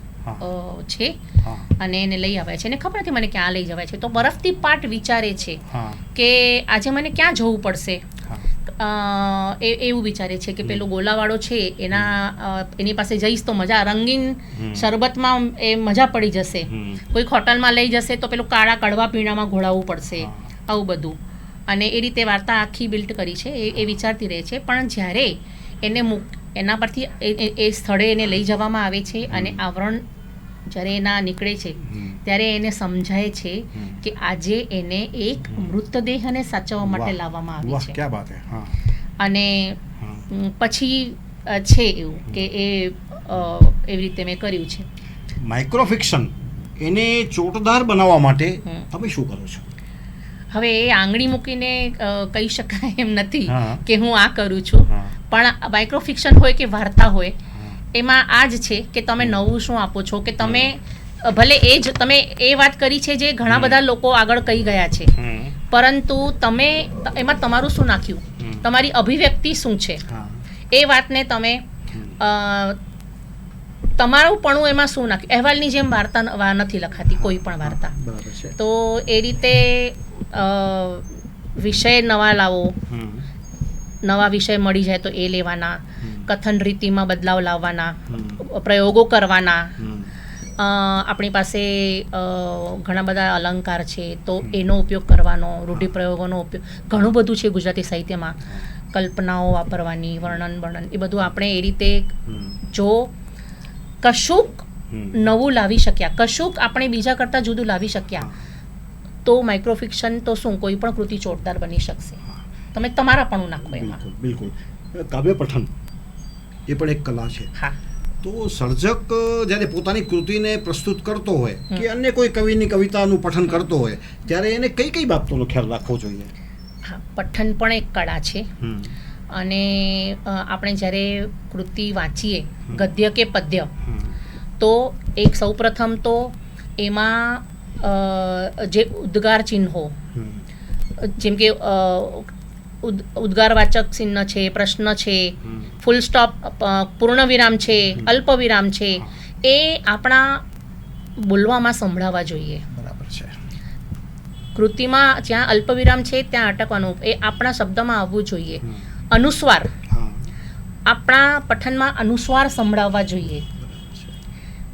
છે, અને એને લઈ આવે છે, એને ખબર નથી મને ક્યાં લઈ જવાય છે. તો બરફની પાટ વિચારે છે કે આજે મને ક્યાં જવું પડશે. એવું વિચારે છે કે પેલો ગોલાવાળો છે એની પાસે જઈશ તો મજા, રંગીન શરબતમાં એ મજા પડી જશે. કોઈક હોટલમાં લઈ જશે તો પેલું કાળા કડવા પીણામાં ઘોળાવવું પડશે, આવું બધું. અને એ રીતે વાર્તા આખી બિલ્ટ કરી છે, એ વિચારતી રહે છે. પણ જ્યારે એને એના પરથી એ સ્થળે એને લઈ જવામાં આવે છે અને આવરણ જ્યારે એના નીકળે છે ત્યારે એને સમજાય છે કે આજે એને એક મૃતદેહને સાચવવા માટે લાવવામાં આવી છે. ક્યા વાત હે. અને પછી છે એવું કે એવી રીતે મેં કર્યું છે. માઇક્રોફિક્શન એને ચોટદાર બનાવવા માટે તમે શું કરો છો? હવે એ આંગળી મૂકીને કહી શકાય એમ નથી કે હું આ કરું છું, પણ માઇક્રોફિક્શન હોય કે વાર્તા હોય એમાં આ જ છે કે તમે નવું શું આપો છો. કે તમે ભલે તમે એ વાત કરી છે જે ઘણા બધા લોકો આગળ કહી ગયા છે, પરંતુ તમે એમાં તમારું શું નાખ્યું, તમારી અભિવ્યક્તિ શું છે, એ વાતને તમે તમારું પણું એમાં શું નાખ્યું. અહેવાલની જેમ વાર્તા નથી લખાતી કોઈ પણ વાર્તા. તો એ રીતે વિષય નવા લાવો, નવા વિષય મળી જાય તો એ લેવાના, કથન રીતિમાં બદલાવ લાવવાના, પ્રયોગો કરવાના. આપણી પાસે ઘણા બધા અલંકાર છે તો એનો ઉપયોગ કરવાનો, રૂઢિપ્રયોગોનો ઉપયોગ ઘણું બધું છે ગુજરાતી સાહિત્યમાં. કલ્પનાઓ વાપરવાની, વર્ણન એ બધું આપણે એ રીતે જો કશુંક નવું લાવી શક્યા, કશુંક આપણે બીજા કરતાં જુદું લાવી શક્યા તો માઇક્રોફિક્શન તો શું કોઈ પણ કૃતિ ચોટદાર બની શકશે. તમે તમારા પણ નાખો એમાં. બિલકુલ. કાવ્ય પઠન એ પણ એક કલા છે. તો સર્જક જ્યારે પોતાની કૃતિને પ્રસ્તુત કરતો હોય કે અન્ય કોઈ કવિની કવિતાનું પઠન કરતો હોય ત્યારે એને કઈ કઈ બાબતોનો ખ્યાલ રાખવો જોઈએ? પઠન પણ એક કળા છે. અને આપણે જ્યારે કૃતિ વાંચીએ, ગદ્ય કે પદ્ય, તો એક સૌપ્રથમ તો એમાં જે ઉદ્ગાર ચિહ્નો, જેમ કે ઉદ્ગારવાચક ચિહ્ન છે, પ્રશ્ન છે, ફૂલ સ્ટોપ, પૂર્ણ વિરામ છે, અલ્પ વિરામ છે, એ આપણા બોલવામાં સંભળાવવા જોઈએ. બરાબર છે. કૃતિમાં જ્યાં અલ્પ વિરામ છે ત્યાં અટકવાનું, એ આપણા શબ્દમાં આવવું જોઈએ. અનુસ્વાર, આપણા પઠનમાં અનુસ્વાર સંભળાવવા જોઈએ.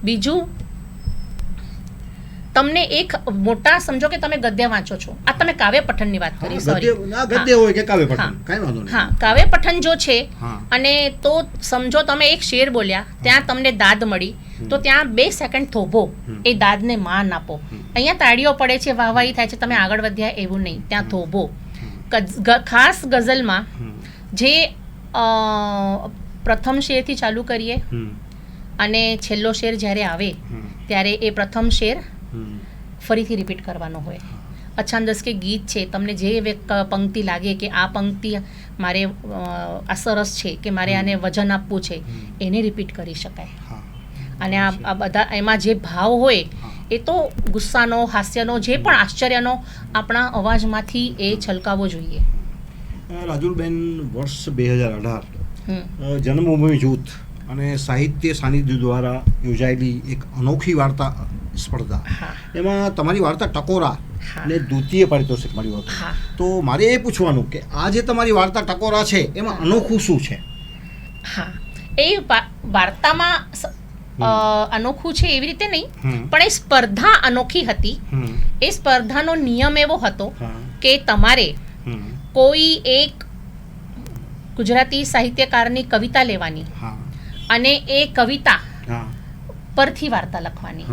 બીજું તમને એક મોટા સમજો કે તમે ગદ્ય વાંચો છો, આ તમે કાવ્ય પઠનની વાત કરી, સોરી, ગદ્ય હોય કે કાવ્ય પઠન કાઈ વાંધો નહીં. હા, કાવ્ય પઠન જો છે અને તો સમજો તમે એક શેર બોલ્યા, ત્યાં તમને દાદ મળી, તો ત્યાં 2 સેકન્ડ થોભો, એ દાદને માન આપો. અહીંયા તાળીઓ પડે છે, વાહવાહી થાય છે, તમે આગળ વધ્યા એવું નહીં, ત્યાં થોભો. ખાસ ગઝલમાં જે પ્રથમ શેરથી ચાલુ કરીએ અને છેલ્લો શેર જ્યારે આવે ત્યારે એ પ્રથમ શેર ફરીથી રિપીટ કરવાનો હોય. અછાંદસ કે ગીત છે, તમને જે પંક્તિ લાગે કે આ પંક્તિ મારે આ સરસ છે કે મારે આને વજન આપવું છે, એને રિપીટ કરી શકાય. અને આ બધા એમાં જે ભાવ હોય એ તો ગુસ્સાનો, હાસ્યનો, જે પણ આશ્ચર્યનો આપણા અવાજમાંથી એ છલકાવો જોઈએ. રાજુલબેન, વર્ષ 2018 જન્મભૂમિ જૂથ અને સાહિત્ય સાનિધ્ય દ્વારા યોજાયેલી એક અનોખી વાર્તા સ્પર્ધા, એમાં તમારી વાર્તા ટકોરા ને દ્વિતીય પારિતોષિક મળ્યું હતું. તો મારે એ પૂછવાનું કે આ જે તમારી વાર્તા ટકોરા છે એમાં અનોખું શું છે? હા, એ વાર્તામાં અનોખું છે એવી રીતે નહીં, પણ એ સ્પર્ધા અનોખી હતી. એ સ્પર્ધાનો નિયમ એવો હતો કે તમારે કોઈ એક ગુજરાતી સાહિત્યકારની કવિતા લેવાની અને એ કવિતા પરથી વાર્તા લખવાની.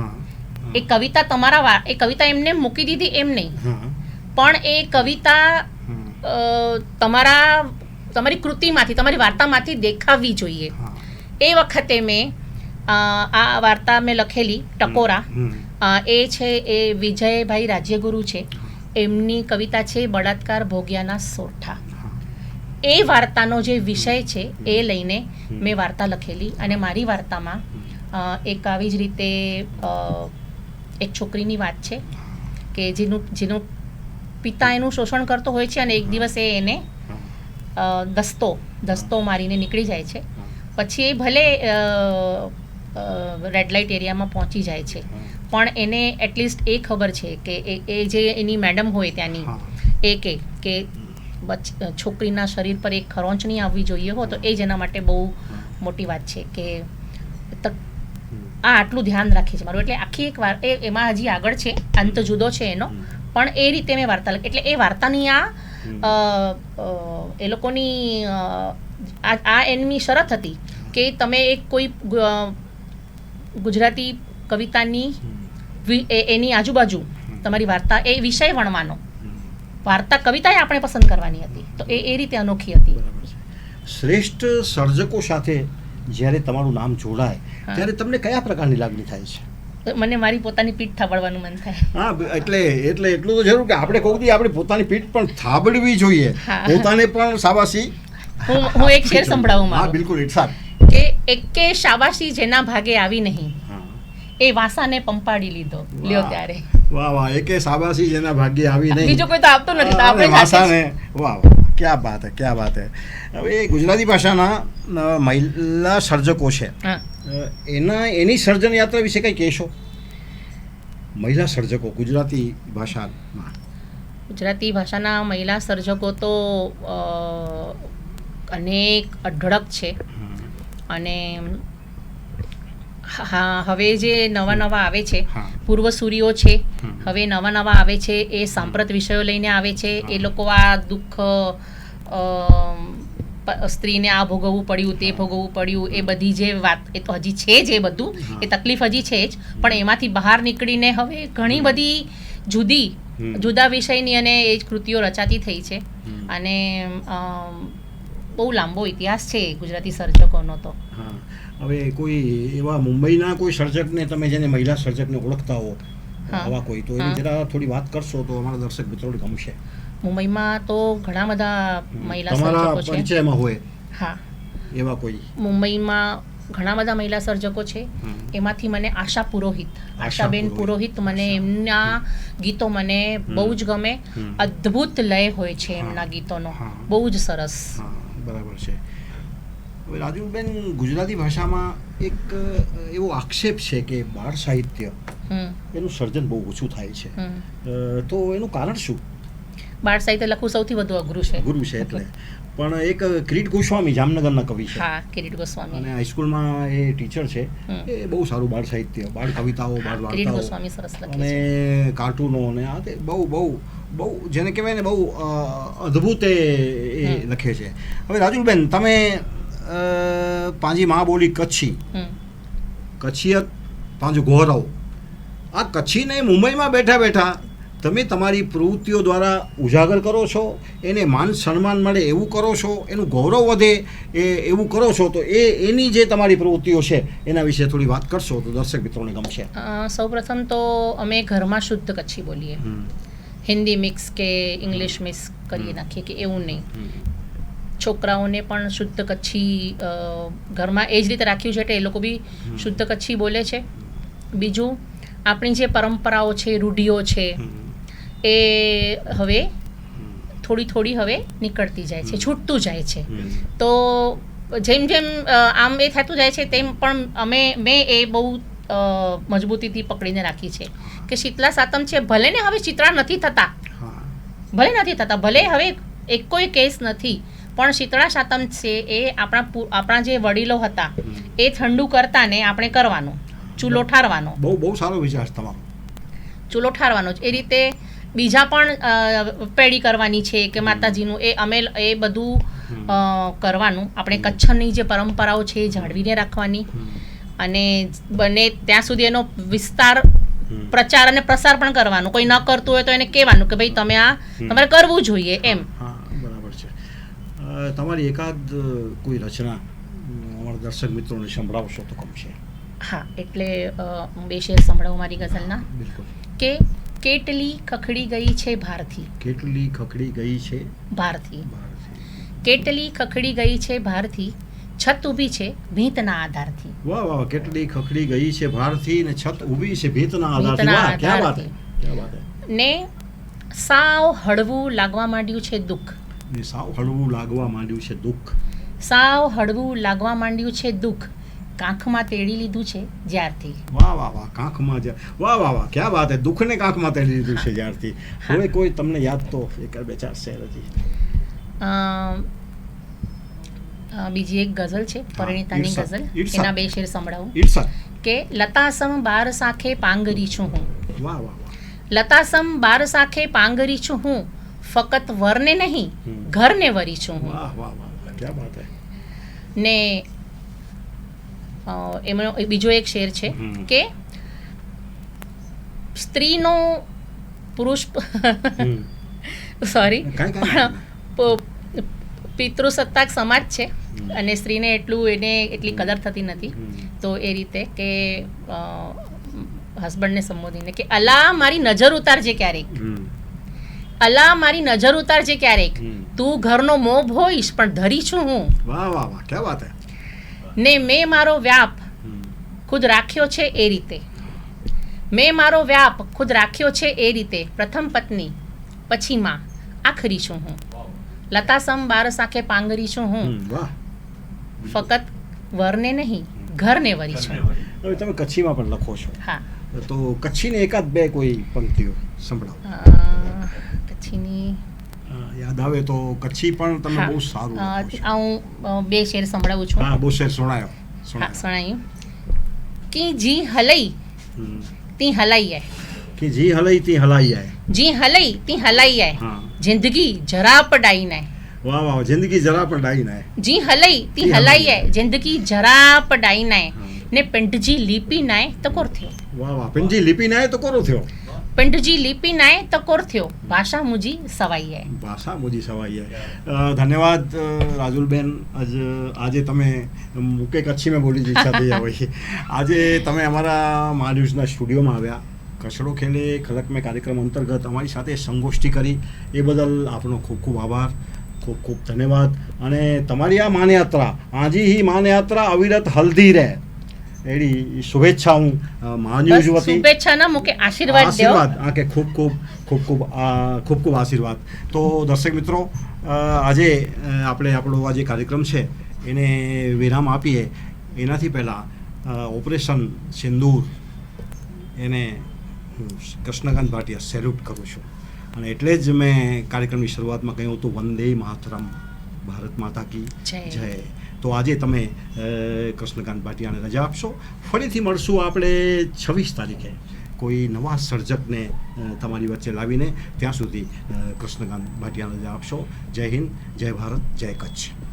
એ કવિતા એ કવિતા એમને મૂકી દીધી એમ નહીં, પણ એ કવિતા તમારી કૃતિમાંથી, તમારી વાર્તામાંથી દેખાવી જોઈએ. એ વખતે મેં આ વાર્તા મેં લખેલી ટકોરા, એ છે એ વિજયભાઈ રાજ્યગુરુ છે, એમની કવિતા છે બળાત્કાર ભોગ્યાના સોરઠા. એ વાર્તાનો જે વિષય છે એ લઈને મેં વાર્તા લખેલી. અને મારી વાર્તામાં એક આવી જ રીતે એક છોકરીની વાત છે કે જેનું પિતા એનું શોષણ કરતો હોય છે અને એક દિવસ એને દસ્તો મારીને નીકળી જાય છે. પછી એ ભલે રેડ લાઇટ એરિયામાં પહોંચી જાય છે, પણ એને એટલીસ્ટ એ ખબર છે કે એ જે એની મેડમ હોય ત્યાંની એ કે છોકરીના શરીર પર એક ખરોંચ નહીં આવવી જોઈએ હો, તો એ જ એના માટે બહુ મોટી વાત છે કે આ આટલું ધ્યાન રાખે છે મારું. એટલે આખી એક વાર એમાં હજી આગળ છે, અંત જુદો છે એનો, પણ એ રીતે મેં વાર્તા લખી. એટલે એ વાર્તાની એ લોકોની આ એમની શરત હતી કે તમે એક કોઈ ગુજરાતી કવિતાની એની આજુબાજુ તમારી વાર્તા, એ વિષય વણવાનો, વાર્તા કવિતા આપણે પસંદ કરવાની હતી. તો એ રીતે અનોખી હતી. શ્રેષ્ઠ સર્જકો સાથે જ્યારે તમારું નામ જોડાય ત્યારે તમને કયા પ્રકારની લાગણી થાય છે? મને મારી પોતાની પીઠ થાબડવાનું મન થાય. હા, એટલે એટલું તો જરૂર કે આપણે કોઈ દી આપણી પોતાની પીઠ પણ થાબડવી જોઈએ, પોતાને પણ શાબાશી. હું એક શેર સંભળાવું. હા, બિલકુલ. ઇરશાદ કે એકે શાબાશી જેના ભાગે આવી નહીં, એ વાસાને પંપાડી લીધો લ્યો ત્યારે. વાહ વાહ, એકે શાબાશી જેના ભાગ્યે આવી નહીં, બીજો કોઈ તો આપતો નથી, તો આપણે વાસાને. વાહ વાહ, ક્યા બાત હે, ક્યા બાત હે. હવે ગુજરાતી ભાષાના મહિલા સર્જકો છે, એની સર્જન યાત્રા વિશે કંઈ કહેશો? મહિલા સર્જકો ગુજરાતી ભાષામાં. ગુજરાતી ભાષાના મહિલા સર્જકો તો અનેક અઢળક છે. અને હા, હવે જે નવા આવે છે, પૂર્વસૂરીઓ છે, હવે નવા આવે છે, એ સાંપ્રત વિષયો લઈને આવે છે. એ લોકો આ દુઃખ, સ્ત્રીને આ ભોગવવું પડ્યું, તે ભોગવવું પડ્યું, એ બધી જે વાત, એ તો હજી છે જ, એ બધું એ તકલીફ હજી છે જ, પણ એમાંથી બહાર નીકળીને હવે ઘણી બધી જુદા વિષયની અને એ જ કૃતિઓ રચાતી થઈ છે. અને બહુ લાંબો ઇતિહાસ છે ગુજરાતી સર્જકોનો. તો હવે કોઈ એવા મુંબઈના કોઈ સર્જકને તમે જેને મહિલા સર્જકને ઓળખતા હો, આવા કોઈ, તો એની જરા થોડી વાત કરશો તો અમારા દર્શક મિત્રોને ગમશે. મુંબઈમાં તો ઘણા બધા મહિલા સર્જકો છે. પરિચયમાં હોય હા, એવા કોઈ મુંબઈમાં ઘણા બધા મહિલા સર્જકો છે. એમાંથી મને આશા આશાબેન પુરોહિત, મને એમના ગીતો મને બહુ જ ગમે. અદ્ભુત લય હોય છે એમના ગીતોનો, બહુ જ સરસ. બરાબર છે. હવે રાજુલબેન, ગુજરાતી ભાષામાં એક એવો આક્ષેપ છે કે બાળ સાહિત્ય એનું સર્જન બહુ ઓછું થાય છે, તો એનું કારણ શું? બાળ સાહિત્ય લખવું સૌથી વધુ અઘરું છે. ગુરુ છે એટલે. પણ એક કિરીટ ગોસ્વામી જામનગરના કવિ છે. હા, કિરીટ ગોસ્વામી. અને હાઈસ્કૂલમાં એ ટીચર છે. એ બહુ સારું બાળ સાહિત્ય, બાળ કવિતાઓ, બાળ કિરીટ વાર્તાઓ ગોસ્વામી સરસ લખે છે. અને કાર્ટૂનો અને આ તે બહુ બહુ બહુ જેને કહેવાય ને બહુ અદ્ભુત એ લખે છે. હવે રાજુલબેન, તમે પાંજી મા બોલી કચ્છી, કચ્છિયત પાંજુ ગૌરવ, આ કચ્છીને મુંબઈમાં બેઠા બેઠા તમે તમારી પ્રવૃત્તિઓ દ્વારા ઉજાગર કરો છો, એને માન સન્માન મળે એવું કરો છો, એનું ગૌરવ વધે એવું કરો છો, તો એની જે તમારી પ્રવૃત્તિઓ છે એના વિશે થોડી વાત કરશો તો દર્શક મિત્રોને ગમશે. સૌપ્રથમ તો અમે ઘરમાં શુદ્ધ કચ્છી બોલીએ, હિન્દી મિક્સ કે ઇંગ્લિશ મિક્સ કરી નાખીએ કે એવું નહીં. છોકરાઓને પણ શુદ્ધ કચ્છી ઘરમાં એ જ રીતે રાખ્યું છે એટલે એ લોકો બી શુદ્ધ કચ્છી બોલે છે. બીજું, આપણી જે પરંપરાઓ છે, રૂઢિઓ છે, એ હવે થોડી હવે નીકળતી જાય છે, છૂટતું જાય છે. તો જેમ જેમ આમ એ થતું જાય છે તેમ પણ મેં એ બહુ મજબૂતીથી પકડીને રાખી છે કે શીતલા સાતમ છે, ભલે ને હવે ચિત્રા નથી થતા, ભલે હવે એક કોઈ કેસ નથી, પણ શીતળા સાતમ છે એ આપણા જે વડીલો હતા એ ઠંડુ કરતા ને આપણે કરવાનું, ચૂલો ઠારવાનો. બહુ સારો વિચાર તમારો. ચૂલો ઠારવાનો જ. એ રીતે બીજા પણ પેડી કરવાની છે કે માતાજીનું, એ બધું કરવાનું. આપણે કચ્છની જે પરંપરાઓ છે એ જાળવીને રાખવાની અને બને ત્યાં સુધી એનો વિસ્તાર, પ્રચાર અને પ્રસાર પણ કરવાનો. કોઈ ન કરતું હોય તો એને કહેવાનું કે ભાઈ તમે આ તમારે કરવું જોઈએ એમ. બરાબર છે. તમારી એકાદ કોઈ રચના અમારા દર્શક મિત્રોને સંભળાવશો તો ગમશે. હા, એટલે હું 2 શેર સંભળાવું મારી ગઝલના. બિલકુલ. કે કેટલી ખખડી ગઈ છે ભારથી, કેટલી ખખડી ગઈ છે ભારથી, કેટલી ખખડી ગઈ છે ભારથી, છત ઊભી છે ભીંતના આધારથી. વાહ વાહ, કેટલી ખખડી ગઈ છે ભારથી ને છત ઊભી છે ભીંતના આધારથી. વાહ, ક્યા વાત હે, ક્યા વાત હે. ને સાવ હળવું લાગવા માંડ્યું છે દુઃખ, ને સાવ હળવું લાગવા માંડ્યું છે દુઃખ, સાવ હળવું લાગવા માંડ્યું છે દુઃખ, કાંખમાં તેડી લીધું છે જ્યારથી. વાહ વાહ વાહ, કાંખમાં વાહ વાહ વાહ, ક્યા વાત હે. દુઃખને કાંખમાં તેડી લીધું છે જ્યારથી. હવે કોઈ તમને યાદ તો એક બે ચાર શેર હજી. બીજી એક ગઝલ છે, પરિણીતાની ગઝલ, એના 2 શેર સંભળાવું. કે લતાસમ બાર સાખે પાંગરી છું હું. વાહ વાહ વાહ. લતાસમ બાર સાખે પાંગરી છું હું, ફકત વરને નહીં ઘરને વરી છું હું. વાહ વાહ વાહ, ક્યા વાત હે. ને એમનો બીજો એક શેર છે કે સ્ત્રીનો પુરુષ પિતૃસત્તાક સમાજ છે અને સ્ત્રીને એટલી કદર થતી નથી. તો એ રીતે કે હસબન્ડને સંબોધીને કે અલા મારી નજર ઉતારજે ક્યારેક, અલા મારી નજર ઉતારજે ક્યારેક, તું ઘરનો મોભ હોઈશ પણ ધરી છું હું. વાહ વાહ વાહ, ક્યા વાત હે. ને મેં મારો વ્યાપ ખુદ રાખ્યો છે એ રીતે, મેં મારો વ્યાપ ખુદ રાખ્યો છે એ રીતે, પ્રથમ પત્ની પછી માં આખરી છું હું. લતાસમ બાર સાખે પાંગરી છું હું, ફકત વરને નહીં ઘરને વરી છું. હવે તમે કચ્છીમાં પણ લખો છો. હા, તો કચ્છીને એકાદ બે કોઈ પંક્તિઓ સંભળાવો. કચ્છીની યાદ આવે તો. કચ્છી પણ તમે બહુ સારું. હું 2 શેર સંભળાવું છું. હા, 2 શેર સુણાયો. હા, સુણાયું. કે જી હલઈ તી હલાઈ આય, કે જી હલઈ તી હલાઈ આય, જી હલઈ તી હલાઈ આય, જિંદગી જરા પડાઈ નાય. વાહ વાહ, જિંદગી જરા પડાઈ નાય. જી હલઈ તી હલાઈ આય, જિંદગી જરા પડાઈ નાય, ને પિંડજી લીપી નાય તો કોર થયો. વાહ વાહ, પિંડજી લીપી નાય તો કોરો થયો. પિંડજી લીપી નાય તો કોર થયો, ભાષા મુજી સવાઈ આય. ભાષા મુજી સવાઈ આય. ધન્યવાદ રાજુલબેન. આજે તમે મુકે કચ્છી में બોલી ઈચ્છા થઈ હોય. આજે તમે અમારા મા ન્યૂઝના સ્ટુડિયોમાં આવ્યા, કચરો ખેલે ખલક મેં કાર્યક્રમ અંતર્ગત અમારી સાથે સંગોષ્ઠી કરી, એ બદલ આપનો ખૂબ ખૂબ આભાર, ખૂબ ખૂબ ધન્યવાદ. અને તમારી આ માનયાત્રા, આજી ही માનયાત્રા અવિરત હલ્દી રહે એડી શુભેચ્છા હું મા ન્યૂઝ વતી. શુભેચ્છા ના મુકે આશીર્વાદ દેવો. આ કે ખૂબ ખૂબ આશીર્વાદ. તો દર્શક મિત્રો, આજે આપણે આપણો આ જે કાર્યક્રમ છે એને વિરામ આપીએ એનાથી પહેલાં ઓપરેશન સિંદૂર એને હું કૃષ્ણકાંત ભાટિયા સેલ્યુટ કરું છું અને એટલે જ મેં કાર્યક્રમની શરૂઆતમાં કહ્યું હતું વંદે માતરમ, ભારત માતા કી જય. તો આજે તમે કૃષ્ણકાંત ભાટિયાને રજા આપશો. ફરીથી મળશું આપણે 26 તારીખે કોઈ નવા સર્જકને તમારી વચ્ચે લાવીને. ત્યાં સુધી કૃષ્ણકાંત ભાટિયાને રજા આપશો. જય હિન્દ, જય ભારત, જય કચ્છ.